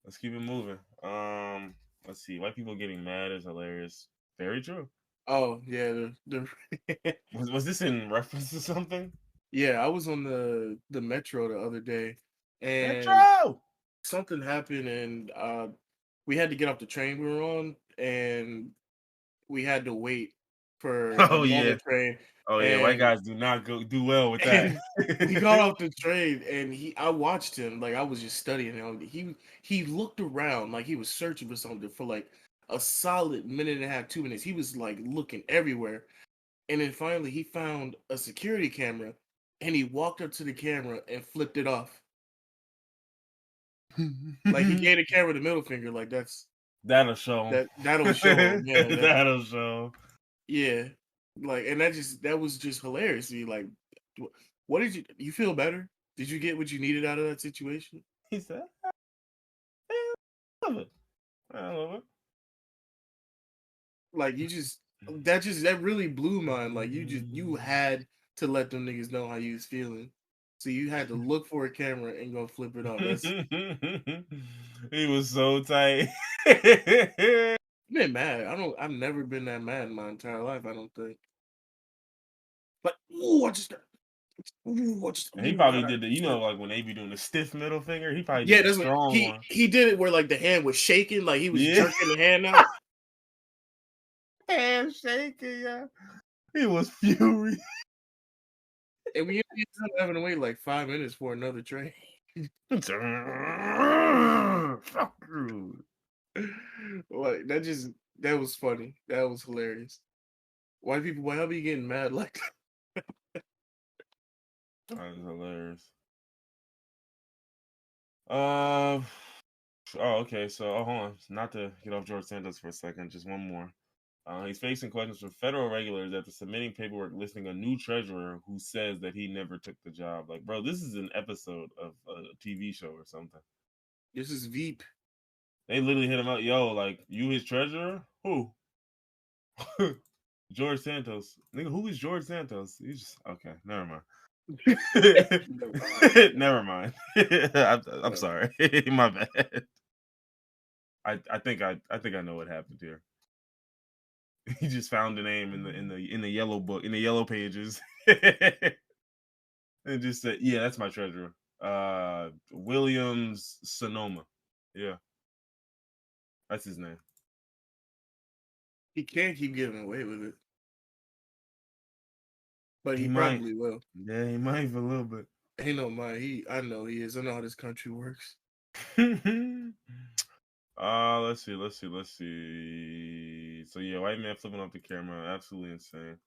Let's keep it moving. Let's see. White people getting mad is hilarious. Very true. Oh yeah, Was this in reference to something? yeah. I was on the metro the other day, and Metro. something happened, and we had to get off the train we were on, and we had to wait for Oh another yeah. train, Oh yeah. White and guys do not do well with that. and we got off the train, and I watched him like I was just studying him. He looked around like he was searching for something for like a solid minute and a half, 2 minutes. He was like looking everywhere, and then finally he found a security camera, and he walked up to the camera and flipped it off. Like he gave the camera the middle finger, like That'll show. that'll show him. Yeah, That'll show. yeah. Like, and that was just hilarious. Like, what did you feel better? Did you get what you needed out of that situation? He said, "I love it. I love it." Like that really blew mine. Like you had to let them niggas know how you was feeling. So you had to look for a camera and go flip it off. That's He was so tight. I've been mad. I've never been that mad in my entire life, I don't think. But And he probably did the, like when they be doing the stiff middle finger, he probably yeah, did the that's what strong one. he did it where like the hand was shaking, like he was Yeah. jerking the hand out. Hand shaking, yeah. He was furious. And we ended up having to wait like 5 minutes for another train. Fuck you. Like that was funny. That was hilarious. White people, why are you getting mad like that? That was hilarious. Oh, okay. So, hold on. Not to get off George Santos for a second, just one more. He's facing questions from federal regulators after submitting paperwork listing a new treasurer who says that he never took the job. Like, bro, this is an episode of a TV show or something. This is Veep. They literally hit him up, yo, like, you his treasurer? Who? George Santos. Nigga, who is George Santos? He's just, okay, never mind. Never mind. I'm sorry. My bad. I think I know what happened here. He just found the name in the yellow book, in the yellow pages. And just said, yeah, that's my treasurer. Williams Sonoma. Yeah. That's his name. He can't keep getting away with it. But he might. probably will. Yeah, he might for a little bit. Ain't no mind. I know he is. I know how this country works. Let's see. So yeah, white man flipping off the camera, absolutely insane.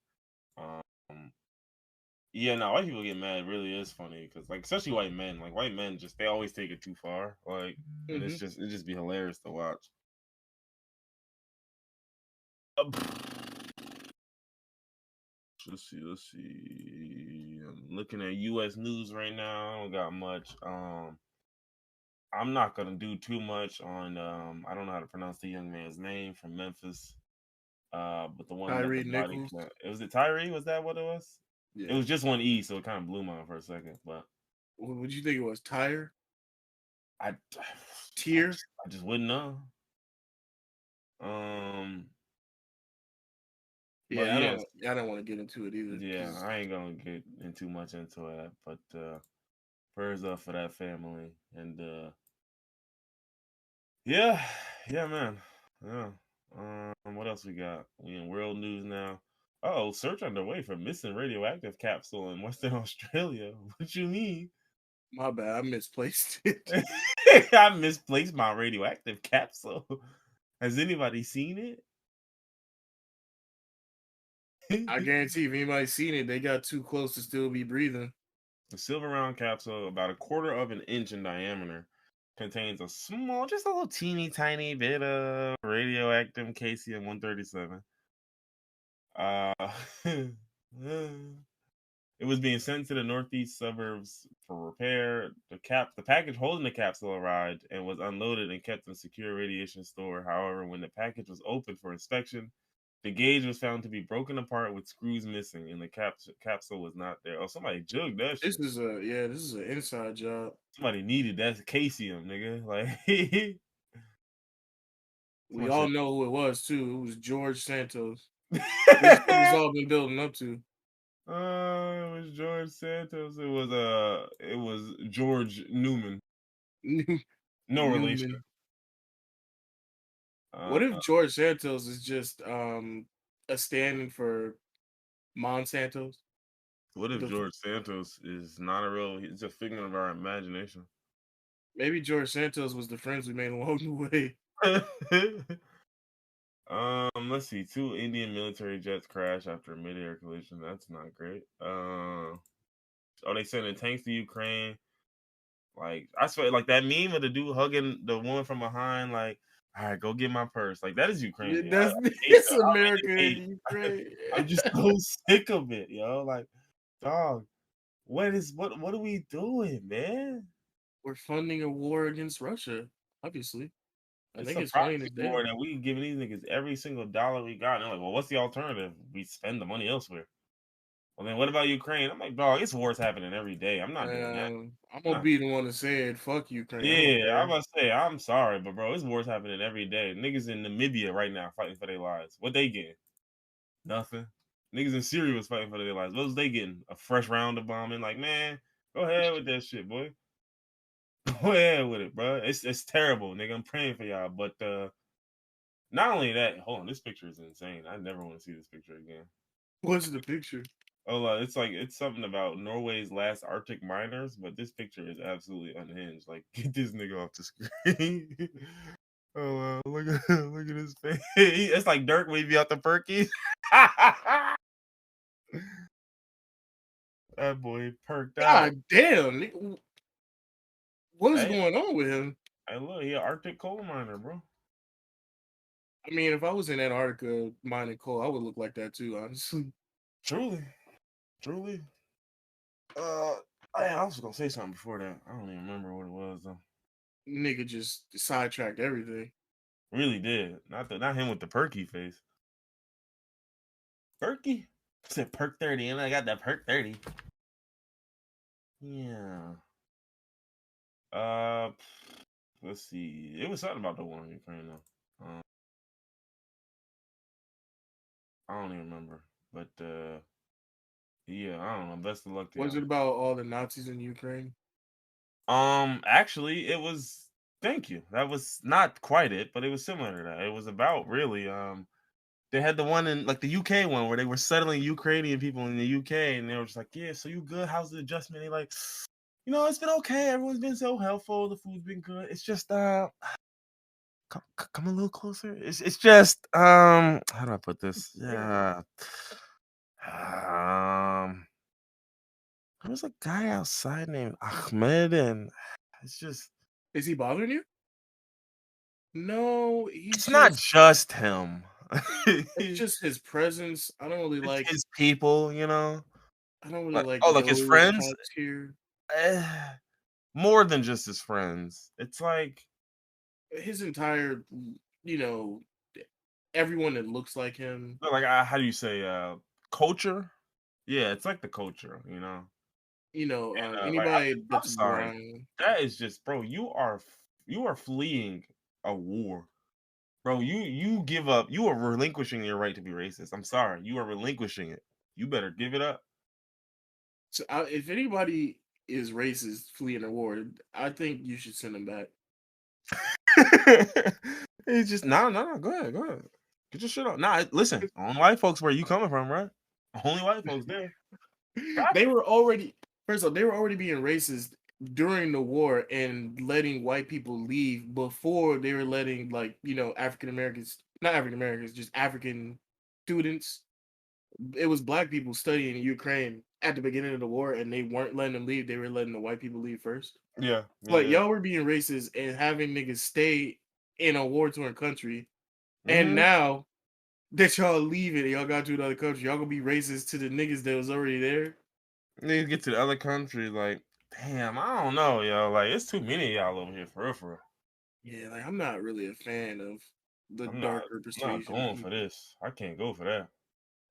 Yeah, no, white people get mad. It really is funny because, like, especially white men. Like, white men they always take it too far. Like, and it just be hilarious to watch. Let's see. I'm looking at U.S. news right now. I don't got much. I'm not gonna do too much on. I don't know how to pronounce the young man's name from Memphis. But the one that the Tyree body. Nichols. Was it Tyree? Was that what it was? Yeah. It was just one E, so it kind of blew mine for a second. But what would you think it was? Tire? I Tier? I just wouldn't know. Yeah, I don't want to get into it either. Yeah, I ain't gonna get too much into it. But prayers up for that family. And yeah, man. Yeah. What else we got? We in world news now. Oh, search underway for missing radioactive capsule in Western Australia. What you mean? My bad, I misplaced it. I misplaced my radioactive capsule. Has anybody seen it? I guarantee if anybody's seen it, they got too close to still be breathing. A silver round capsule, about a quarter of an inch in diameter, contains a small, just a little teeny tiny bit of radioactive Caesium-137. It was being sent to the northeast suburbs for repair. The package holding the capsule arrived and was unloaded and kept in secure radiation store. However, when the package was opened for inspection, the gauge was found to be broken apart with screws missing, and the capsule was not there. Oh, somebody jugged that This shit. is an inside job. Somebody needed that Caesium, nigga. Like, We much all shit. know who it was too. It was George Santos. This is what it's all been building up to. It was George Santos. It was George Newman. No relation. Newman. Uh, What if George Santos is just a stand-in for Monsanto's? what if The George Santos is not a real? He's a figment of our imagination. Maybe George Santos was the friends we made along the way. Let's see. Two Indian military jets crash after a mid-air collision. That's not great. Oh, they sending tanks to Ukraine. Like, I swear, like that meme of the dude hugging the woman from behind, like, all right, go get my purse. Like, that is Ukrainian. I That's hate it's that. I America really and Ukraine. hate. I'm just so sick of it, yo. Like, dog, what are we doing, man? We're funding a war against Russia, obviously. I It's think a it's plain proxy as war day. that we giving these niggas every single dollar we got. And they're like, well, what's the alternative? We spend the money elsewhere. Well, then what about Ukraine? I'm like, dog, it's wars happening every day. I'm not doing that. I'm gonna be the one to say it. Fuck Ukraine. I don't Yeah, I'm care. about to say, I'm sorry, but bro, it's wars happening every day. Niggas in Namibia right now fighting for their lives. What they getting? Nothing. Niggas in Syria was fighting for their lives. What was they getting? A fresh round of bombing. Like, man, go ahead with that shit, boy. Go ahead with it, bro. It's terrible, nigga. I'm praying for y'all. But not only that, hold on, this picture is insane. I never want to see this picture again. What's the picture? Oh, it's something about Norway's last Arctic miners, but this picture is absolutely unhinged. Like, get this nigga off the screen. Oh, look at his face. It's like Dirk when he be out the perky. That boy perked out. God damn! What is Hey, going on with him? hey, look, he an Arctic coal miner, bro. I mean, if I was in Antarctica mining coal, I would look like that too. Honestly, Truly, truly. Uh, I was gonna say something before that. I don't even remember what it was though. nigga just sidetracked everything. Really did. Not him with the perky face. Perky? I said perk 30, and I got that perk 30. Yeah. Uh, let's see. It was something about the war in Ukraine though. I don't even remember. But yeah, I don't know. Best of luck to Was y'all. it about all the Nazis in Ukraine? Actually, it was. Thank you. That was not quite it, but it was similar to that. It was about really. They had the one in like the UK one where they were settling Ukrainian people in the UK, and they were just like, "Yeah, so you good? How's the adjustment?" They like, it's been okay. Everyone's been so helpful. The food's been good. It's just come a little closer. It's just how do I put this? Yeah. There was a guy outside named Ahmed, and it's just Is he bothering you? No, it's not just him. it's just his presence. It's his people, I don't really like like like his those friends. types here. Eh, more than just his friends. It's like His entire, you know, everyone that looks like him. how do you say culture? Yeah, it's like the culture. Like Anybody I'm that's sorry, brown. that is just, bro. You are fleeing a war. Bro, you give up. You are relinquishing your right to be racist. I'm sorry. You are relinquishing it. You better give it up. So if anybody is racist fleeing a war, I think you should send them back. It's just no. Go ahead, go ahead. Get your shit up. Nah, listen. Only white folks where you coming from, right? Only white folks there. They Traffic. were already First of all, they were already being racist during the war and letting white people leave before they were letting African Americans, not African Americans, just African students. It was black people studying in Ukraine at the beginning of the war, and they weren't letting them leave. They were letting the white people leave first. Yeah, Like yeah. y'all were being racist and having niggas stay in a war torn country, and Mm-hmm. now that y'all leaving and y'all got to another country, y'all gonna be racist to the niggas that was already there. Need to get to the other country. Like, damn, I don't know, yo. Like, it's too many of y'all over here for real, for real. Yeah, like I'm not really a fan of the I'm not. darker I'm not persuasion going for people. this. I can't go for that.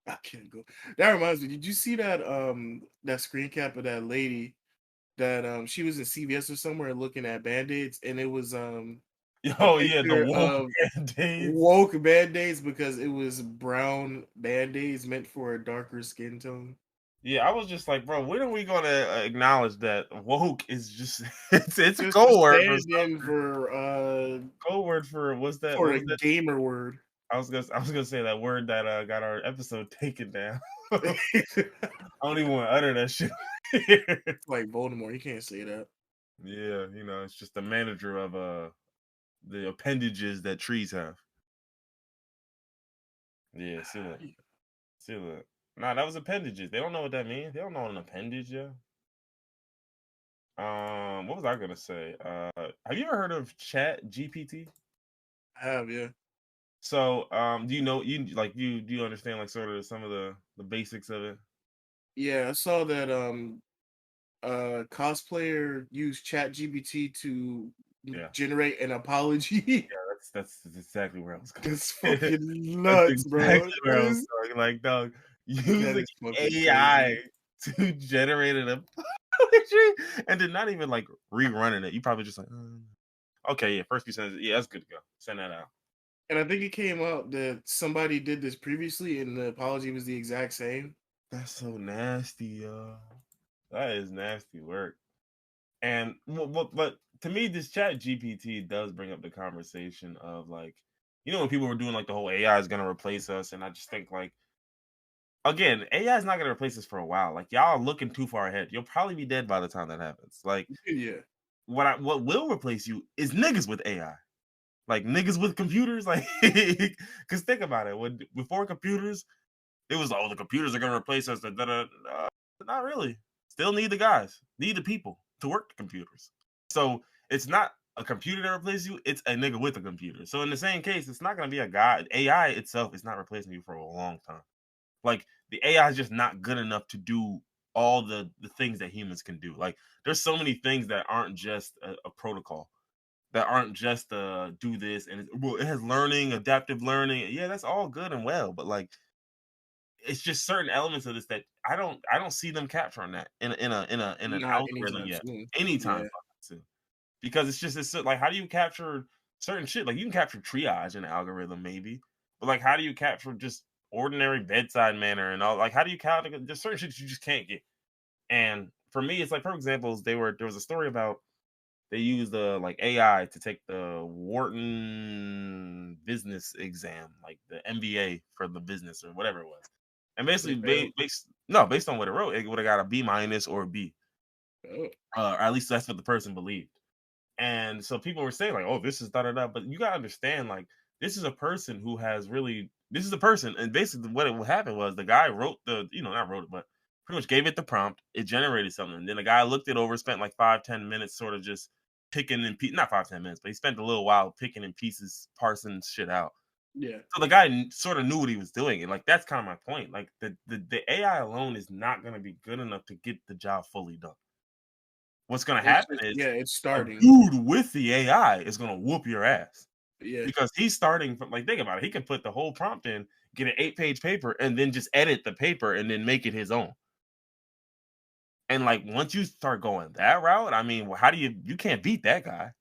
I can't go. That reminds me. Did you see that screen cap of that lady that she was in CVS or somewhere looking at band-aids, and it was a Yo, yeah, the picture woke of days. woke band-aids because it was brown band-aids meant for a darker skin tone. Yeah, I was just like, bro, when are we gonna acknowledge that woke is just it's a Just a code word for stand-in code word for what's that? for What a was that? gamer word. I was gonna say that word that got our episode taken down. I don't even want to utter that shit. Like Voldemort, you can't say that. Yeah, you know, it's just the manager of the appendages that trees have. Yeah, see that. See that. Nah, that was appendages. They don't know what that means. They don't know what an appendage, yeah. What was I gonna say? Have you ever heard of Chat GPT? I have, yeah. So, do you know you do you understand like sort of some of the basics of it? Yeah, I saw that cosplayer used ChatGPT to Yeah, generate an apology. yeah, that's exactly where I was going. That's fucking That's nuts, bro. exactly where I was going. Like, dog, That using is fucking AI crazy. to generate an apology and then not even like rerunning it. You probably just like, okay, yeah, first few sentences, yeah, that's good to go. Send that out. And I think it came out that somebody did this previously and the apology was the exact same. That's so nasty, yo. That is nasty work. And but to me, this Chat GPT does bring up the conversation of like, you know, when people were doing like the whole AI is gonna replace us, and I just think like, again, AI is not gonna replace us for a while. Like y'all are looking too far ahead. You'll probably be dead by the time that happens. Like Yeah. what will replace you is niggas with AI. Like niggas with computers. Like, because think about it. When before computers, it was the computers are gonna replace us. Da, da, da. Not really. Still need the guys, need the people to work the computers. So it's not a computer that replaces you; it's a nigga with a computer. So in the same case, it's not gonna be a guy. AI itself is not replacing you for a long time. Like the AI is just not good enough to do all the things that humans can do. Like there's so many things that aren't just a protocol, that aren't just do this and well, it has learning, adaptive learning. Yeah, that's all good and well, but like it's just certain elements of this that I don't see them capturing that in an Not algorithm anytime yet. soon. Anytime Yeah. soon. Because it's so, like how do you capture certain shit? Like you can capture triage in an algorithm maybe, but like how do you capture just ordinary bedside manner and all? Like how do you capture just certain shit you just can't get? And for me, it's like for examples, there was a story about they used like AI to take the Wharton business exam, like the MBA for the business or whatever it was. And They basically, failed. based on what it wrote, it would have got a B minus or a B, Oh, or at least that's what the person believed. And so people were saying like, "Oh, this is da da da," but you gotta understand, like, this is a person who has really, this is a person, and basically what it happened was the guy wrote not wrote it, but pretty much gave it the prompt. It generated something, and then the guy looked it over, spent like 5-10 minutes, sort of just picking in not 5-10 minutes, but he spent a little while picking in pieces, parsing shit out. yeah. So the guy sort of knew what he was doing, and like that's kind of my point. Like the AI alone is not going to be good enough to get the job fully done. What's gonna It's happen just is yeah, it's a starting. dude with the AI is gonna whoop your ass Yeah. because he's starting from like think about it. He can put the whole prompt in, get an 8-page paper, and then just edit the paper and then make it his own. And like once you start going that route, I mean, how do you can't beat that guy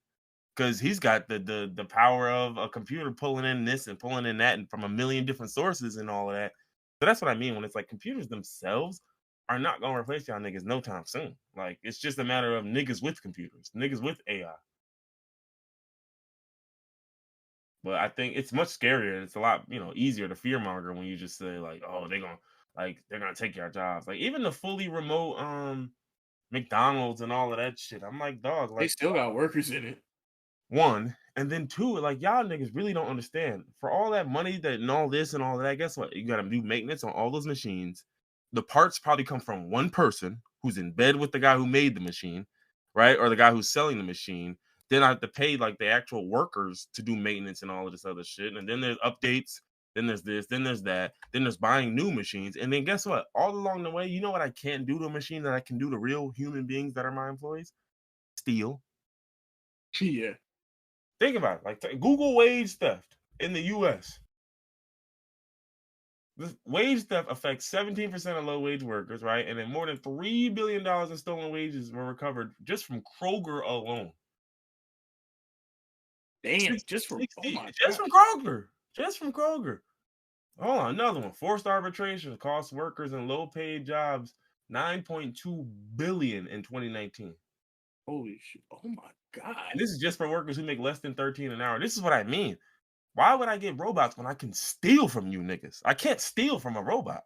because he's got the power of a computer pulling in this and pulling in that and from a million different sources and all of that. So that's what I mean when it's like computers themselves are not gonna replace y'all niggas no time soon. Like it's just a matter of niggas with computers, niggas with AI. But I think it's much scarier. It's a lot, easier to fearmonger when you just say like, "Oh, they're gonna take your jobs." Like even the fully remote McDonald's and all of that shit. I'm like, dog, They like still got workers in it. one, and then two, like y'all niggas really don't understand. For all that money that and all this and all that, guess what? You got to do maintenance on all those machines. the parts probably come from one person who's in bed with the guy who made the machine, right? Or the guy who's selling the machine. Then I have to pay like the actual workers to do maintenance and all of this other shit. And then there's updates. Then there's this. Then there's that. Then there's buying new machines. And then guess what? All along the way, you know what I can't do to a machine that I can do to real human beings that are my employees? Steal. Yeah. Think about it. Like Google wage theft in the U.S. The wage theft affects 17% of low-wage workers, right? And then more than $3 billion in stolen wages were recovered just from Kroger alone. Damn, just from just from Kroger. Just from Kroger. Hold on, another one. Forced arbitration cost workers in low-paid jobs $9.2 billion in 2019. Holy shit. Oh my God. And this is just for workers who make less than 13 an hour. This is what I mean. Why would I get robots when I can steal from you niggas? I can't steal from a robot.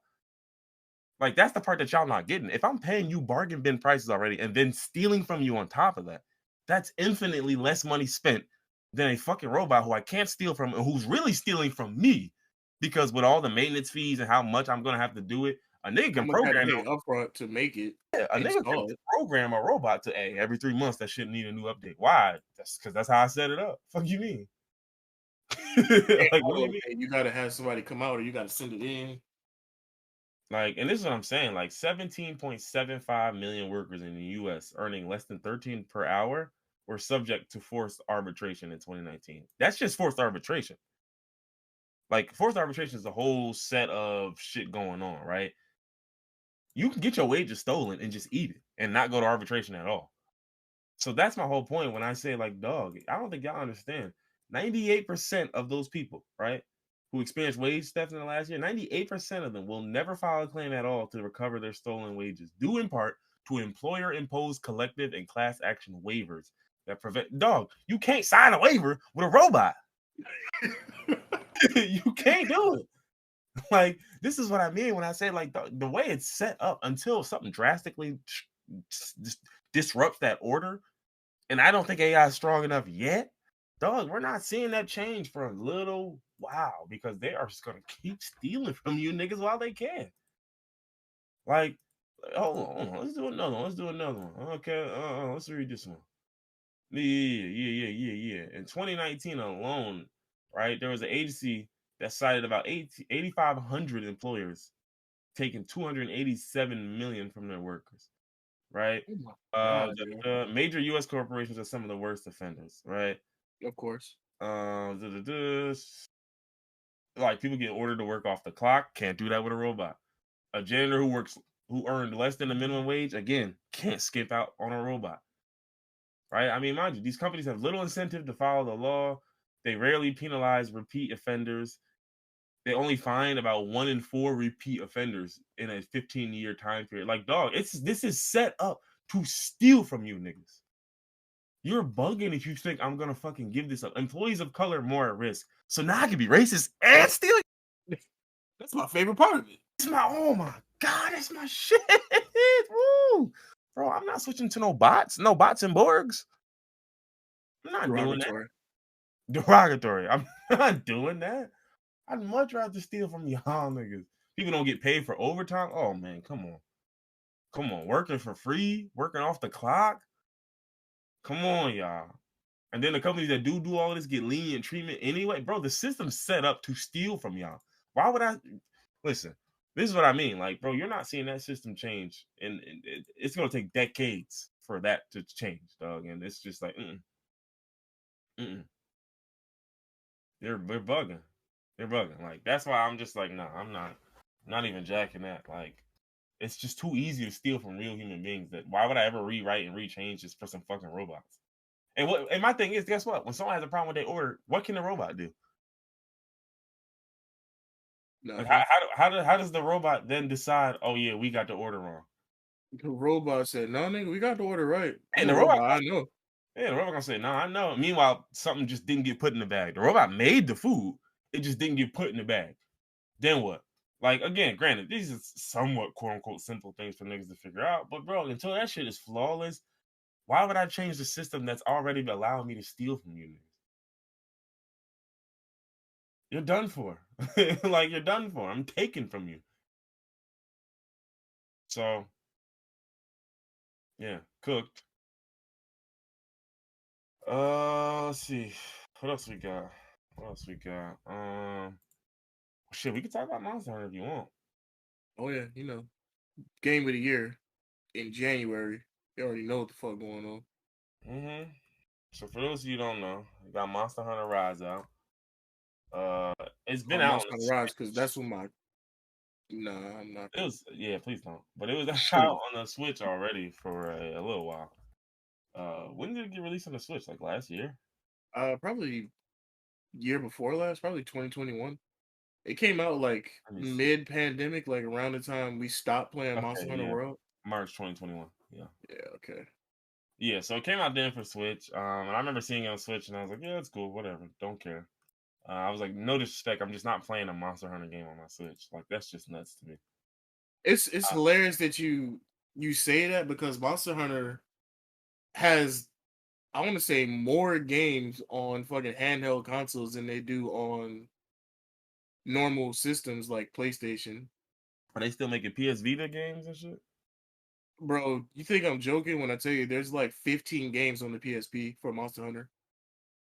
Like, that's the part that y'all not getting. If I'm paying you bargain bin prices already and then stealing from you on top of that, that's infinitely less money spent than a fucking robot who I can't steal from and who's really stealing from me. Because with all the maintenance fees and how much I'm going to have to do it, a nigga can program it upfront to make it. Yeah, a nigga can program a robot to, hey, every 3 months that shit need a new update. Why? That's because that's how I set it up. Fuck you mean? Like, what do you mean? You got to have somebody come out or you got to send it in. Like, and this is what I'm saying, like 17.75 million workers in the US earning less than 13 per hour were subject to forced arbitration in 2019. That's just forced arbitration. Like, forced arbitration is a whole set of shit going on, right? You can get your wages stolen and just eat it and not go to arbitration at all. So that's my whole point when I say, like, dog, I don't think y'all understand. 98% of those people, right, who experienced wage theft in the last year, 98% of them will never file a claim at all to recover their stolen wages, due in part to employer-imposed collective and class action waivers that prevent. Dog, you can't sign a waiver with a robot. You can't do it. Like, this is what I mean when I say, like, the way it's set up until something drastically disrupts that order, and I don't think AI is strong enough yet. Dog, we're not seeing that change for a little while because they are just gonna keep stealing from you niggas while they can. Like, hold on. Let's do another one. Okay, let's read this one. Yeah. In 2019 alone, right, there was an agency that cited about 8,500 employers taking $287 million from their workers, right? God, the major U.S. corporations are some of the worst offenders, right? Of course. Like, people get ordered to work off the clock, can't do that with a robot. A janitor who earned less than the minimum wage, again, can't skip out on a robot. Right? I mean, mind you, these companies have little incentive to follow the law. They rarely penalize repeat offenders. They only find about 1 in 4 repeat offenders in a 15-year time period. Like, dog, this is set up to steal from you niggas. You're bugging if you think I'm gonna fucking give this up. Employees of color more at risk. So now I can be racist and steal. That's my favorite part of it. Oh my God, that's my shit. Woo. Bro, I'm not switching to no bots and Borgs. I'm not doing that. Derogatory. I'm not doing that. I'd much rather steal from y'all niggas. People don't get paid for overtime. Oh man, come on. Working for free, working off the clock. Come on, y'all. And then the companies that do all this get lenient treatment anyway. Bro, the system's set up to steal from y'all. Why would I listen? This is what I mean. Like, bro, you're not seeing that system change, and it's gonna take decades for that to change, dog. And it's just like, They're bugging. They're bugging. Like, that's why I'm just like, nah, I'm not even jacking that. Like, it's just too easy to steal from real human beings. That why would I ever rewrite and rechange just for some fucking robots? And my thing is, guess what? When someone has a problem with their order, what can the robot do? Like, how does the robot then decide? Oh yeah, we got the order wrong. The robot said, "No, nigga, we got the order right." And the robot, I know. Yeah, the robot gonna say, "No, I know." Meanwhile, something just didn't get put in the bag. The robot made the food, it just didn't get put in the bag. Then what? Like, again, granted, these are somewhat quote unquote simple things for niggas to figure out. But bro, until that shit is flawless, why would I change the system that's already allowing me to steal from you niggas? You're done for. Like, you're done for. I'm taking from you. So yeah, cooked. Let's see. What else we got? What else we got? Shit, we can talk about Monster Hunter if you want. Oh yeah, game of the year in January. You already know what the fuck going on. Mm-hmm. So for those of you who don't know, we got Monster Hunter Rise out. Uh, it's been out on Monster the Hunter Rise, because Switch. that's what my nah, I'm not It gonna was yeah, please don't. But it was shit. out on the Switch already for a little while. When did it get released on the Switch? Like last year? Probably year before last, probably 2021. It came out like Let me see. mid pandemic, like around the time we stopped playing Monster Okay, Hunter yeah, World. March 2021. Yeah. Yeah, okay. Yeah, so it came out then for Switch. And I remember seeing it on Switch, and I was like, "Yeah, it's cool, whatever, don't care." I was like, "No disrespect, I'm just not playing a Monster Hunter game on my Switch. Like that's just nuts to me." It's Uh, hilarious that you say that, because Monster Hunter has, I want to say, more games on fucking handheld consoles than they do on normal systems like PlayStation. are they still making PS Vita games and shit? Bro, you think I'm joking when I tell you there's like 15 games on the PSP for Monster Hunter?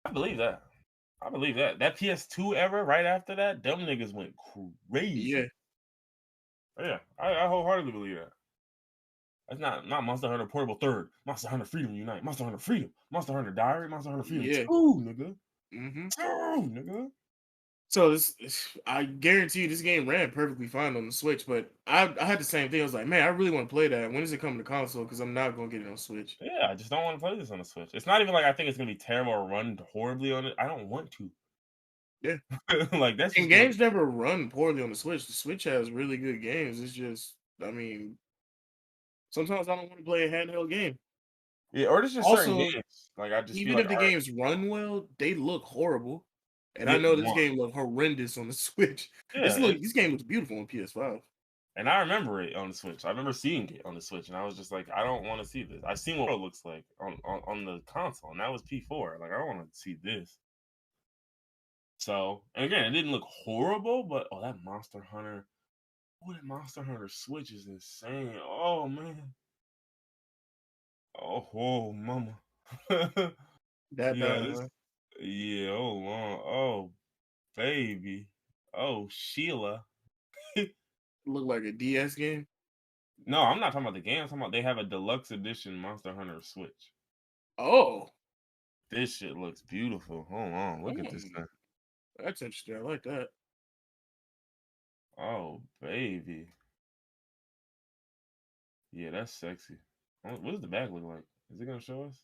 I believe that. I believe that. That PS2 era, right after that, them niggas went Yeah, crazy. Yeah, I wholeheartedly believe that. That's not Monster Hunter Portable Third, Monster Hunter Freedom Unite, Monster Hunter Freedom, Monster Hunter Diary, Monster Hunter Freedom yeah. 2, nigga. hmm 2, nigga. So I guarantee you, this game ran perfectly fine on the Switch. But I had the same thing. I was like, man, I really want to play that. When does it come to console? Because I'm not gonna get it on Switch. Yeah, I just don't want to play this on the Switch. It's not even like I think it's gonna be terrible or run horribly on it. I don't want to. Yeah, Like that's and just gonna games never run poorly on the Switch. The Switch has really good games. It's just, I mean, sometimes I don't want to play a handheld game. yeah, or there's just certain Also, games. Like I just feel even like if the all right, games run well, they look horrible. And I yeah, know this one. game looked horrendous on the Switch. Yeah, it, This game looks beautiful on PS5. and I remember it on the Switch. I remember seeing it on the Switch, and I was just like, I don't want to see this. I seen what it looks like on the console, and that was P4. Like I don't want to see this. So, and again, it didn't look horrible, but oh, that Monster Hunter, oh, that Monster Hunter Switch is insane. Oh man, oh mama, That yeah, bad, this, huh? yeah, oh long, oh baby, oh Sheila. Look like a DS game. No, I'm not talking about the game. I'm talking about they have a deluxe edition Monster Hunter Switch. Oh, This shit looks beautiful. Hold on, look at this mm, thing. that's interesting. I like that. Oh baby, yeah, that's sexy. What does the back look like? Is it gonna show us?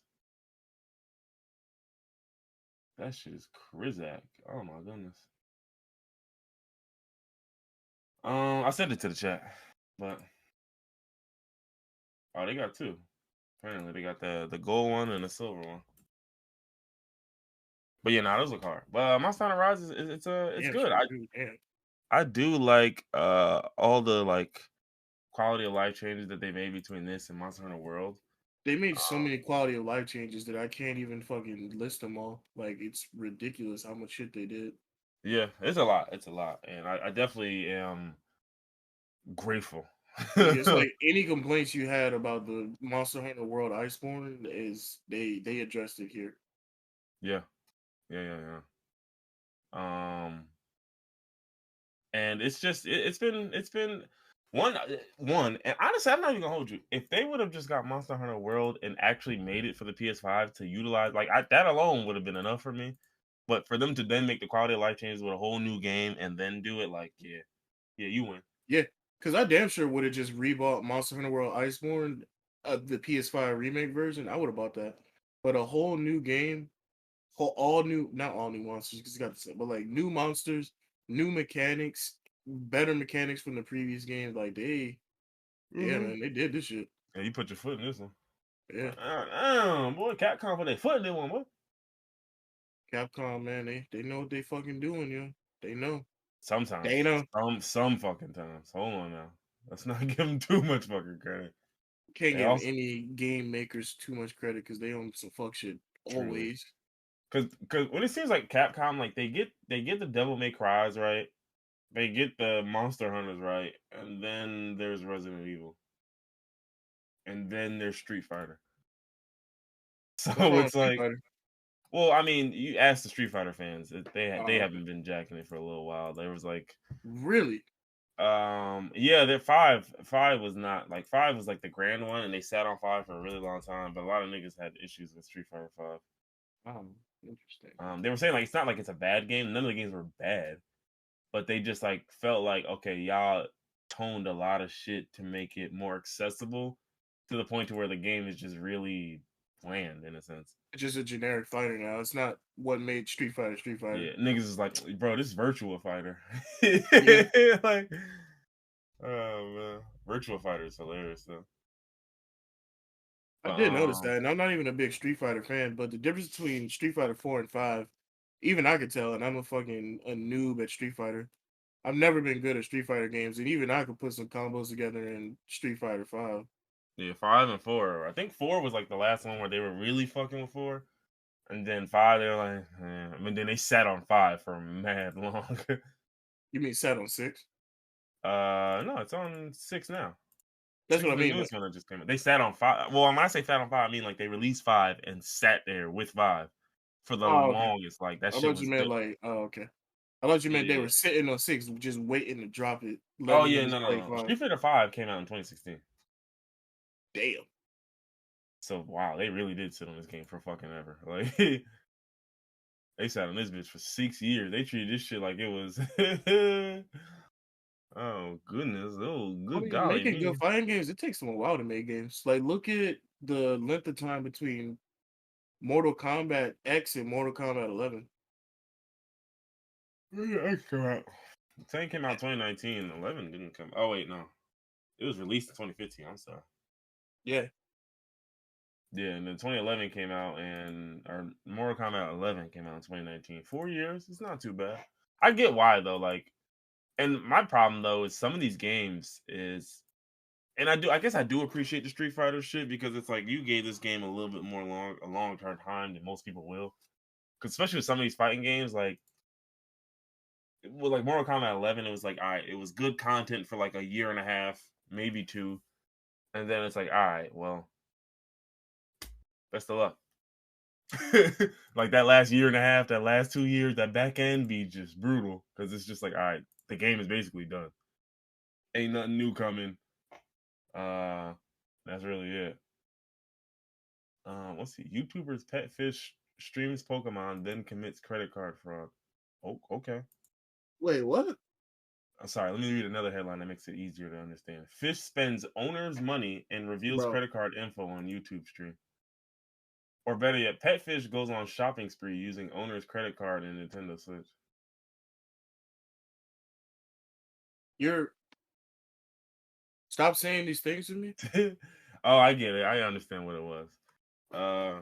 That shit is Krizak. Oh my goodness. I sent it to the chat, but oh, they got two. Apparently, they got the gold one and the silver one. But yeah, nah, those look hard. But Monster Hunter Rise it's Damn, good. sure do. Damn. I do like all the like quality of life changes that they made between this and Monster Hunter World. They made so many quality of life changes that I can't even fucking list them all. Like, it's ridiculous how much shit they did. Yeah, it's a lot. It's a lot, and I definitely am grateful. Yeah, it's like any complaints you had about the Monster Hunter World Iceborne is they addressed it here. Yeah, yeah. And it's just it's been one, and honestly, I'm not even gonna hold you. If they would have just got Monster Hunter World and actually made it for the PS5 to utilize, like that alone would have been enough for me. But for them to then make the quality of life changes with a whole new game and then do it, like yeah, you win. Yeah, because I damn sure would have just rebought Monster Hunter World Iceborne, the PS5 remake version. I would have bought that. But a whole new game, all new, not all new monsters, because you got the same, but like new monsters, new mechanics, better mechanics from the previous games. Like yeah, Hmm. man, they did this shit. Yeah, you put your foot in this one. Yeah, Damn, boy, Capcom put their foot in that one, boy. Capcom, man, they know what they fucking doing, yo. They know. They Sometimes, know. some fucking times. Hold on now. Let's not give them too much fucking credit. Can't They give also any game makers too much credit because they own some fuck shit true. always. Cause when it seems like Capcom, like they get the Devil May Cries right, they get the Monster Hunters right, and then there's Resident Evil. and then there's Street Fighter. So What's wrong with it's Street like, Fighter? well, I mean, you ask the Street Fighter fans, they Oh, haven't been jacking it for a little while. There was like, really? yeah, that five was not like five was like the grand one, and they sat on five for a really long time. But a lot of niggas had issues with Street Fighter Five. Interesting. They were saying like it's not like it's a bad game. None of the games were bad, but they just like felt like, okay, y'all toned a lot of shit to make it more accessible to the point to where the game is just really bland in a sense. It's just a generic fighter now. It's not what made Street Fighter Street Fighter. Yeah, niggas is like, bro, this is Virtua Fighter. Yeah, Like, oh man, Virtua Fighter is hilarious though. I But did notice that, and I'm not even a big Street Fighter fan, but the difference between Street Fighter 4 and 5, even I could tell, and I'm a noob at Street Fighter. I've never been good at Street Fighter games, and even I could put some combos together in Street Fighter 5. yeah, five and four. I think four was like the last one where they were really fucking with four, and then five they were like, I mean, then they sat on five for mad long. You mean set on 6? No, it's on six now. That's Six what is I the mean. newest one that just came out. They sat on five. Well, when I say sat on five, I mean like they released five and sat there with five for the Oh, okay. longest. Like that I shit thought you was meant dope. like, oh, okay. I thought you meant they Yeah. were sitting on 6, just waiting to drop it, Oh letting yeah, niggas play no. 5. Street Fighter Five came out in 2016. Damn. So wow, they really did sit on this game for fucking ever. Like they sat on this bitch for 6 years. They treated this shit like it was. Oh goodness! Oh I good mean, golly making good me! fighting games, it takes them a while to make games. Like, look at the length of time between Mortal Kombat X and Mortal Kombat 11. When did X come out? 10 came out 2019. 11 didn't come. Oh wait, no, it was released in 2015. I'm sorry. Yeah. Yeah, and then 2011 came out, and or Mortal Kombat 11 came out in 2019. 4 years, it's not too bad. I get why though. Like, and my problem though is some of these games is, and I guess I do appreciate the Street Fighter shit because it's like you gave this game a little bit more a long term time than most people will. Because especially with some of these fighting games, like with like Mortal Kombat 11, it was like, all right, it was good content for like a year and a half, maybe two, and then it's like, all right, well, best of luck. Like that last year and a half, that last 2 years, that back end be just brutal because it's just like, all right, the game is basically done. Ain't nothing new coming. Uh, that's really it. Let's see. YouTuber's pet fish streams Pokemon, then commits credit card fraud. Oh, okay. Wait, what? I'm sorry. Let me read another headline that makes it easier to understand. Fish spends owner's money and reveals Bro, credit card info on YouTube stream. Or better yet, pet fish goes on shopping spree using owner's credit card and Nintendo Switch. you're stop saying these things to me. Oh, I get it. I understand what it was. Uh,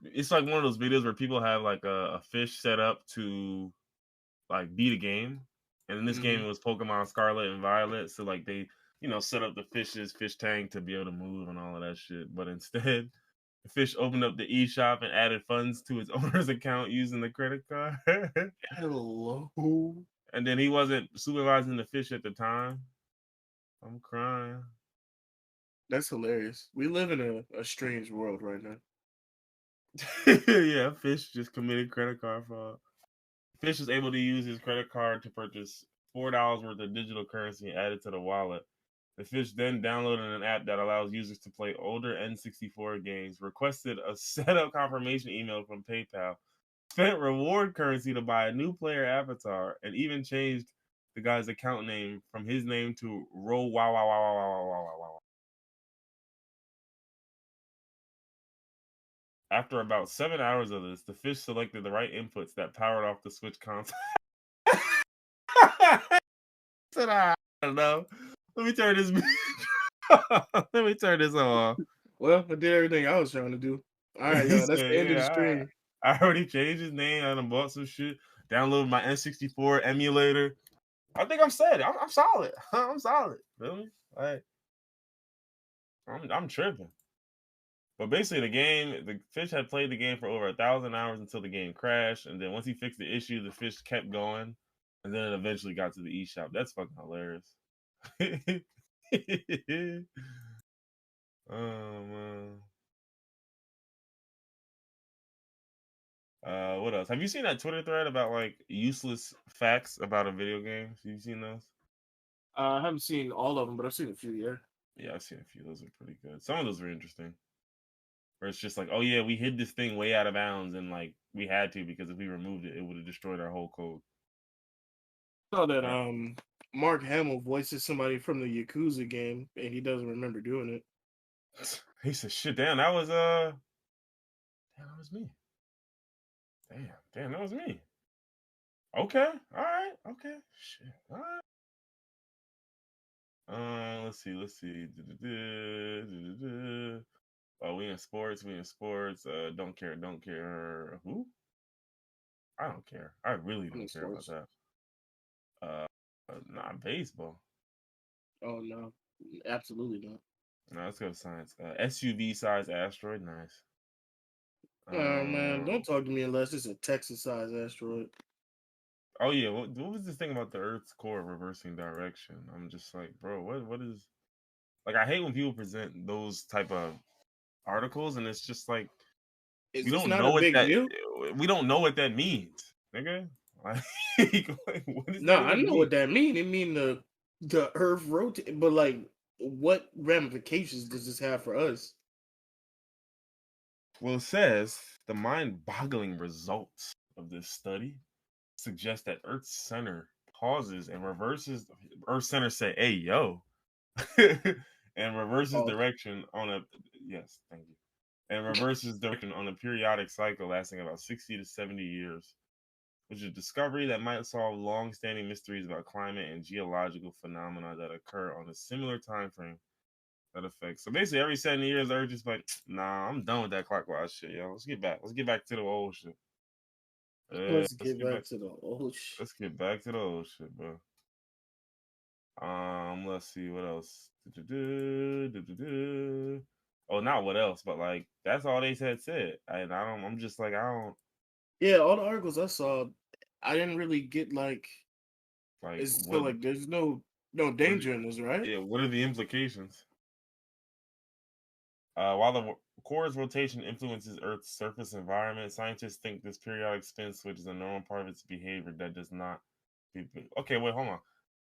it's like one of those videos where people have like a fish set up to like beat a game, and in this game Hmm. it was Pokemon Scarlet and Violet. So like they, set up the fish tank to be able to move and all of that shit. But instead, the fish opened up the eShop and added funds to his owner's account using the credit card. Hello. And then he wasn't supervising the fish at the time. I'm crying. That's hilarious. We live in a strange world right now. Yeah, fish just committed credit card fraud. Fish was able to use his credit card to purchase $4 worth of digital currency and add it to the wallet. The fish then downloaded an app that allows users to play older N64 games, requested a setup confirmation email from PayPal, spent reward currency to buy a new player avatar, and even changed the guy's account name from his name to Roll Wow Wow Wow Wow Wow Wow Wow Wow. After about 7 hours of this, the fish selected the right inputs that powered off the Switch console. Said, I don't know. Let me turn this. Let me turn this off. Well, I did everything I was trying to do. All right, He y'all. That's said, the end of the "Yeah, stream. I already changed his name. I done bought some shit. Downloaded my N64 emulator. I think I'm set. I'm solid. I'm solid. Feel me? Like I'm tripping." But basically, the fish had played the game for over 1,000 hours until the game crashed, and then once he fixed the issue, the fish kept going, and then it eventually got to the eShop. That's fucking hilarious. Man. What else? Have you seen that Twitter thread about like useless facts about a video game? Have you seen those? I haven't seen all of them, but I've seen a few. Yeah. Yeah, I've seen a few. Those are pretty good. Some of those were interesting. Where it's just like, oh yeah, we hid this thing way out of bounds, and like we had to because if we removed it, it would have destroyed our whole code. Saw that Yeah. Mark Hamill voices somebody from the Yakuza game, and he doesn't remember doing it. He said, "Shit, damn, damn, that was me. Damn, that was me. Okay, all right, okay, shit, all right. Let's see. Oh, we in sports. Don't care. Who? I don't care. I really I'm in don't care about sports. that. Not baseball. Oh no, absolutely not. No, let's go to science. SUV size asteroid, nice. Oh man, Um. don't talk to me unless it's a Texas-sized asteroid. Oh yeah, what was this thing about the Earth's core reversing direction? I'm just like, bro, what is like? I hate when people present those type of articles, and it's just like Is we this don't not know a what big that deal? we don't know what that means, nigga. Like, what does No, that I even know mean? what that mean. It mean the Earth rotate, but like, what ramifications does this have for us? Well, it says the mind-boggling results of this study suggest that Earth's center pauses and reverses. Earth center say, "Hey, yo," and reverses Pause. direction on a yes, thank you, and reverses direction on a periodic cycle lasting about 60 to 70 years, which is a discovery that might solve long-standing mysteries about climate and geological phenomena that occur on a similar time frame that affects. So basically, every 70 years, Earth just like, nah, I'm done with that clockwise shit, yo. Let's get back. Let's get back to the old shit. Let's Let's get get back. back to the old shit. Let's get back to the old shit, bro. Let's see what else. Oh, not what else, but like that's all they said. And I don't. I'm just like I don't Yeah, all the articles I saw, I didn't really get like. like It's so like there's no what are the danger in this, right? yeah what are the implications? While the core's rotation influences Earth's surface environment, scientists think this periodic spin switch is a normal part of its behavior that does not. Okay, wait, hold on.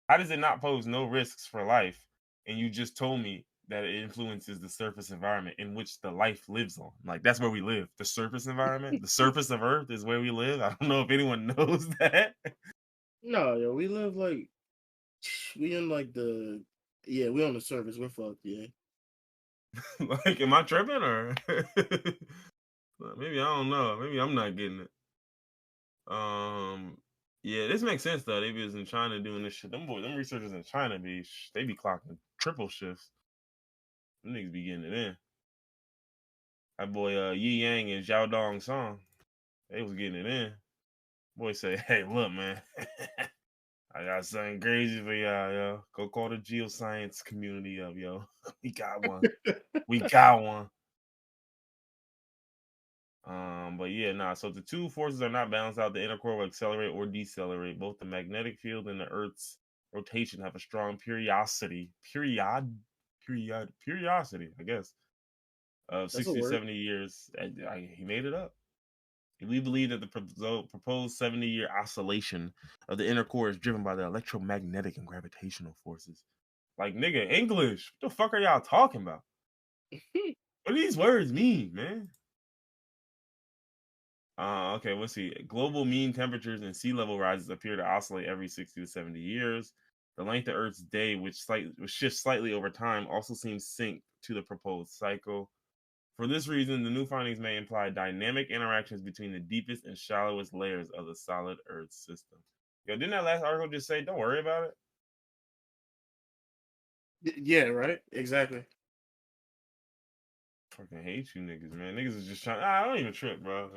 How does it not pose no risks for life? And you just told me that it influences the surface environment in which the life lives on. Like that's where we live. The surface environment, the surface of Earth is where we live. I don't know if anyone knows that. No, yo, we live like we in like the yeah, we on the surface. We're fucked. Yeah. Like, am I tripping or maybe I don't know. Maybe I'm not getting it. Um, yeah, this makes sense though. They was in China doing this shit. Them researchers in China they be clocking triple shifts. Them niggas be getting it in. That boy Yi Yang and Zhao Dong Song, they was getting it in. Boy say, hey, look, man, I got something crazy for y'all, yo. Go call the geoscience community up, yo. We got one. We got one. But yeah, nah. So the two forces are not balanced out. The inner core will accelerate or decelerate. Both the magnetic field and the Earth's rotation have a strong periodicity, I guess, of That's a 60 to word. 70 years. He made it up. We believe that the proposed 70-year oscillation of the inner core is driven by the electromagnetic and gravitational forces. Like, nigga, English. What the fuck are y'all talking about? What do these words mean, man? Okay, let's see. Global mean temperatures and sea level rises appear to oscillate every 60 to 70 years. The length of Earth's day, which shifts slightly over time, also seems synced to the proposed cycle. For this reason, the new findings may imply dynamic interactions between the deepest and shallowest layers of the solid Earth system. Yo, didn't that last article just say, don't worry about it? Yeah, right. Exactly. Fucking hate you niggas, man. Niggas is just trying. I don't even trip, bro.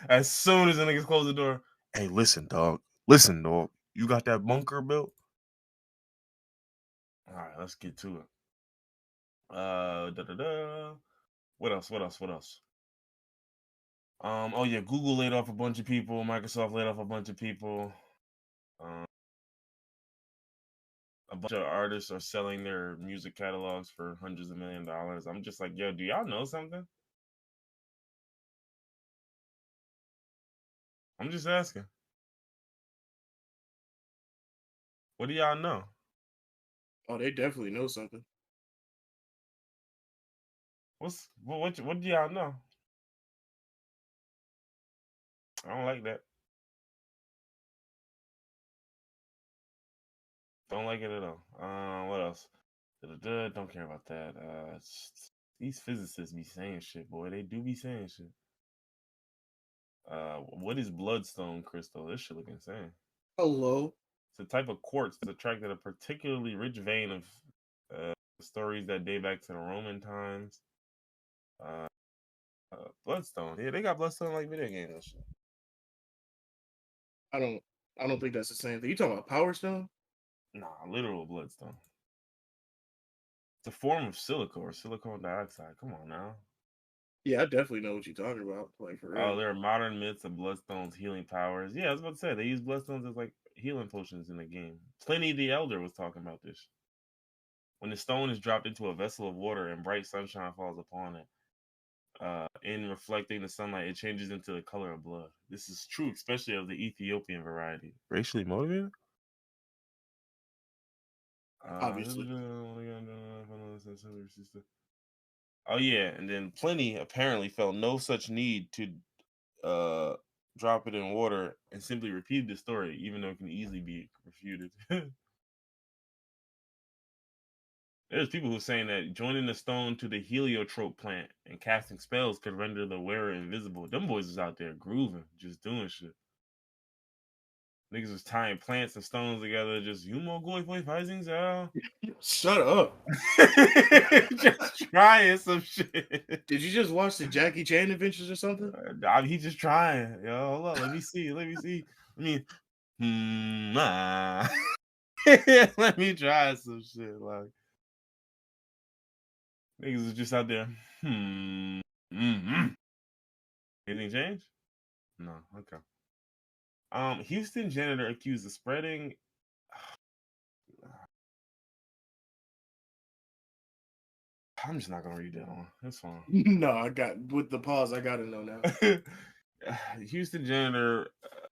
As soon as the niggas close the door, hey, listen, dog. Listen, dog. You got that bunker built? All right, let's get to it. Da da da. What else? What else? What else? Oh yeah, Google laid off a bunch of people. Microsoft laid off a bunch of people. Um, a bunch of artists are selling their music catalogs for hundreds of $1,000,000. I'm just like, yo, do y'all know something? I'm just asking. What do y'all know? Oh, they definitely know something. What do y'all know? I don't like that. Don't like it at all. What else? Don't care about that. These physicists be saying shit, boy. They do be saying shit. What is bloodstone crystal? This shit look insane. Hello. It's a type of quartz that's attracted a particularly rich vein of stories that date back to the Roman times. Uh, Bloodstone. Yeah, they got bloodstone like video games and shit. I don't. I don't think that's the same thing. You talking about Power Stone? Nah, literal bloodstone. It's a form of silica or silicon dioxide. Come on now. Yeah, I definitely know what you're talking about. Like for Oh, real. there are modern myths of bloodstones' healing powers. Yeah, I was about to say they use bloodstones as like healing potions in the game. Pliny the Elder was talking about this. When the stone is dropped into a vessel of water and bright sunshine falls upon it, in reflecting the sunlight, it changes into the color of blood. This is true, especially of the Ethiopian variety. Racially motivated? Obviously. Oh yeah, and then Pliny apparently felt no such need to uh drop it in water and simply repeated the story, even though it can easily be refuted. There's people who are saying that joining the stone to the heliotrope plant and casting spells could render the wearer invisible. Them boys is out there grooving, just doing shit. Niggas was tying plants and stones together, just you more going for fighting out. Shut up. Just trying some shit. Did you just watch the Jackie Chan adventures or something? He just trying. Yo, hold on, let me see. Let me see. I mean, let me try some shit. Like niggas is just out there. Anything change? No. Okay. Houston janitor accused of spreading. I'm just not gonna read that one. It's fine. No, I got with the pause. I gotta know now. Houston janitor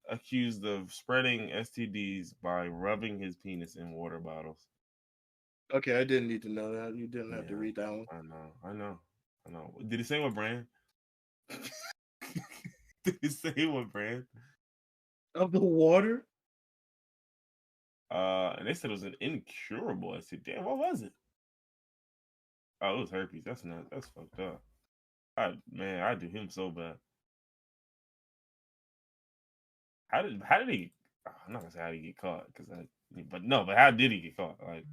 accused of spreading STDs by rubbing his penis in water bottles. Okay, I didn't need to know that. You didn't have to Yeah, read that one. I know. Did it say what brand? Did it say what brand? Of the water? And they said it was an incurable STD. Damn, what was it? Oh, it was herpes. That's not. That's fucked up. I do him so bad. How did he? I'm not gonna say how did he get caught but how did he get caught? Like,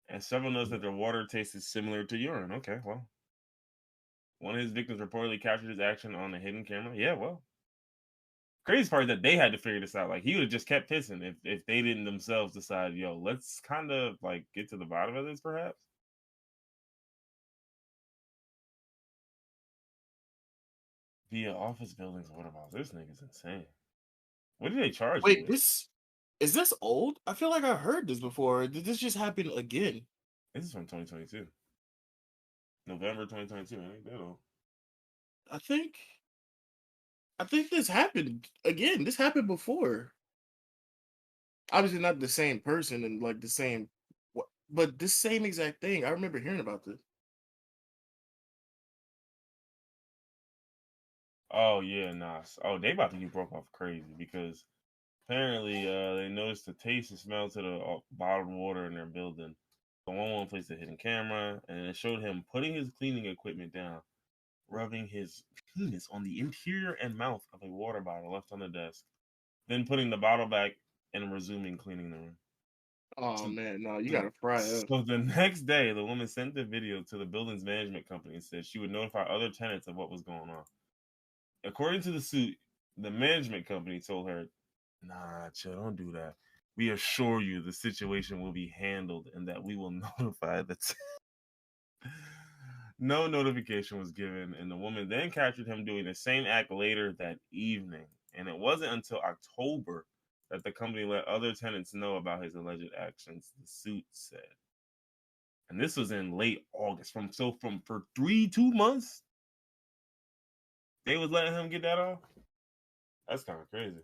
and several notes that their water tasted similar to urine. Okay, well, one of his victims reportedly captured his action on a hidden camera. Yeah, well, crazy part is that they had to figure this out. Like, he would have just kept pissing if they didn't themselves decide, yo, let's kind of like get to the bottom of this, perhaps. Via office buildings. What about this nigga's insane? What did they charge you Wait, with? this old? I feel like I heard this before. Did this just happen again? This is from 2022. November 2022. Ain't that old? I think this happened again. This happened before. Obviously not the same person and like the same but this same exact thing. I remember hearing about this. Oh yeah, nah. Oh, they about to get broke off crazy because apparently they noticed the taste and smell to the bottled water in their building. So one placed a hidden camera, and it showed him putting his cleaning equipment down, rubbing his penis on the interior and mouth of a water bottle left on the desk, then putting the bottle back and resuming cleaning the room. Oh So man, no, you the, gotta fry up. so the next day, the woman sent the video to the building's management company and said she would notify other tenants of what was going on. According to the suit, the management company told her, "Nah, chill, don't do that. We assure you the situation will be handled and that we will notify the." No notification was given, and the woman then captured him doing the same act later that evening. And it wasn't until October that the company let other tenants know about his alleged actions, the suit said. And this was in late August. For 2 months, they was letting him get that off. That's kind of crazy.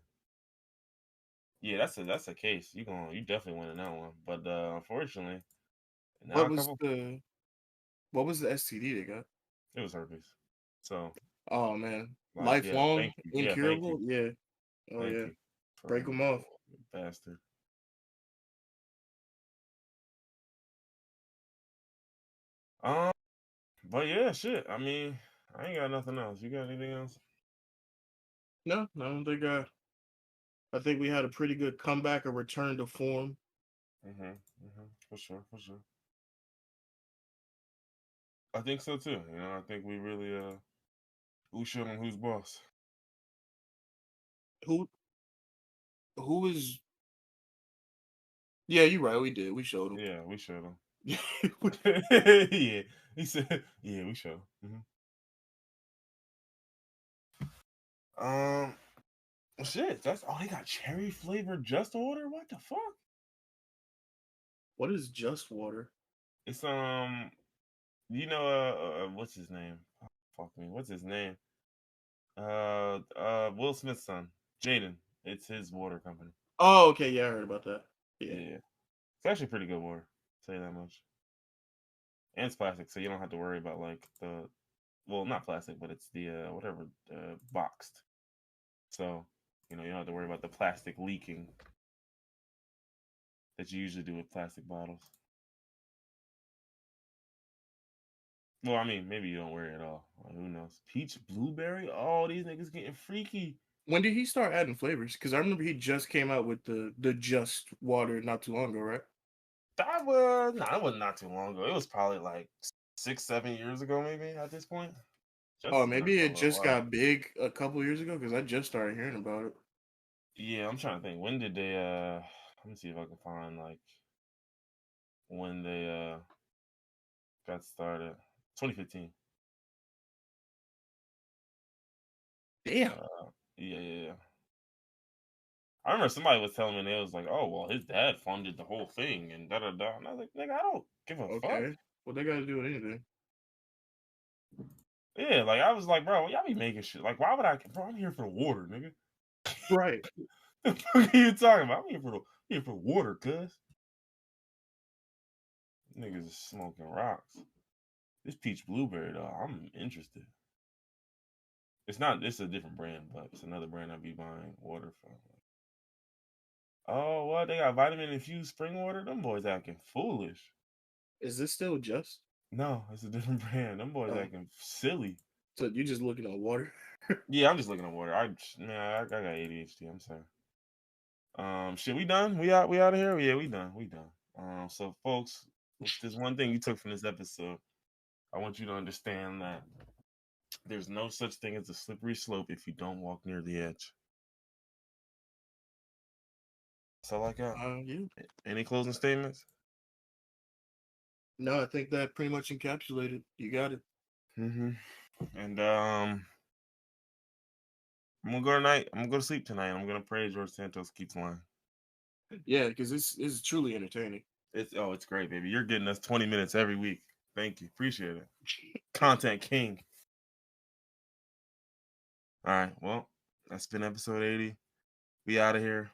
Yeah, that's a case. You definitely win in that one. But unfortunately, now what was the STD they got? It was herpes. So, oh man, like, yeah, lifelong, thank you. Yeah, thank you. incurable. Yeah. Oh Thank yeah. you. Break them off. Bastard. But yeah, shit. I mean, I ain't got nothing else. You got anything else? No, I don't think I think we had a pretty good comeback, a return to form. For sure, for sure. I think so too. You know, I think we really who showed him who's boss. Who is? Yeah, you're right. We did. We showed him. Yeah, we showed him. Yeah, he said. Yeah, we showed him. Shit. That's they got cherry flavored Just Water. What the fuck? What is Just Water? It's what's his name? Oh, fuck me. What's his name? Will Smith's son, Jaden. It's his water company. Oh, okay. Yeah, I heard about that. Yeah. It's actually pretty good water. I'll say that much. And it's plastic, so you don't have to worry about like not plastic, but it's the whatever boxed. So you don't have to worry about the plastic leaking that you usually do with plastic bottles. Well, I mean, maybe you don't worry at all. Who knows? Peach, blueberry. Oh, these niggas getting freaky. When did he start adding flavors? Because I remember he just came out with the Just Water not too long ago, right? That was not too long ago. It was probably like 6, 7 years ago, maybe at this point. Oh, maybe it just got big a couple years ago because I just started hearing about it. Yeah, I'm trying to think. When did they let me see if I can find like when they got started. 2015. Damn. Yeah. I remember somebody was telling me, and they was like, "Oh, well, his dad funded the whole thing," and da da da. And I was like, "Nigga, I don't give a fuck." Okay. What they got to do with anything? Yeah, like I was like, bro, y'all be making shit. Like, why would I? Bro, I'm here for the water, nigga. Right. The fuck are you talking about? I'm here for water, cuz. Niggas is smoking rocks. This peach blueberry though, I'm interested. It's a different brand, but it's another brand I'd be buying water from. Oh, what? They got vitamin infused spring water? Them boys acting foolish. Is this still Just? No, it's a different brand. Them boys acting silly. So you just looking at water? Yeah, I'm just looking at water. I got ADHD. I'm sorry. Shit, we done? We out of here? Yeah, we done. So folks, if there's one thing you took from this episode, I want you to understand that there's no such thing as a slippery slope if you don't walk near the edge. That's all I got. Yeah. Any closing statements? No, I think that pretty much encapsulated. You got it. And I'm gonna go tonight. I'm gonna go to sleep tonight. I'm gonna pray George Santos keeps lying. Yeah, because this is truly entertaining. It's great, baby. You're getting us 20 minutes every week. Thank you. Appreciate it. Content king. All right. Well, that's been episode 80. We out of here.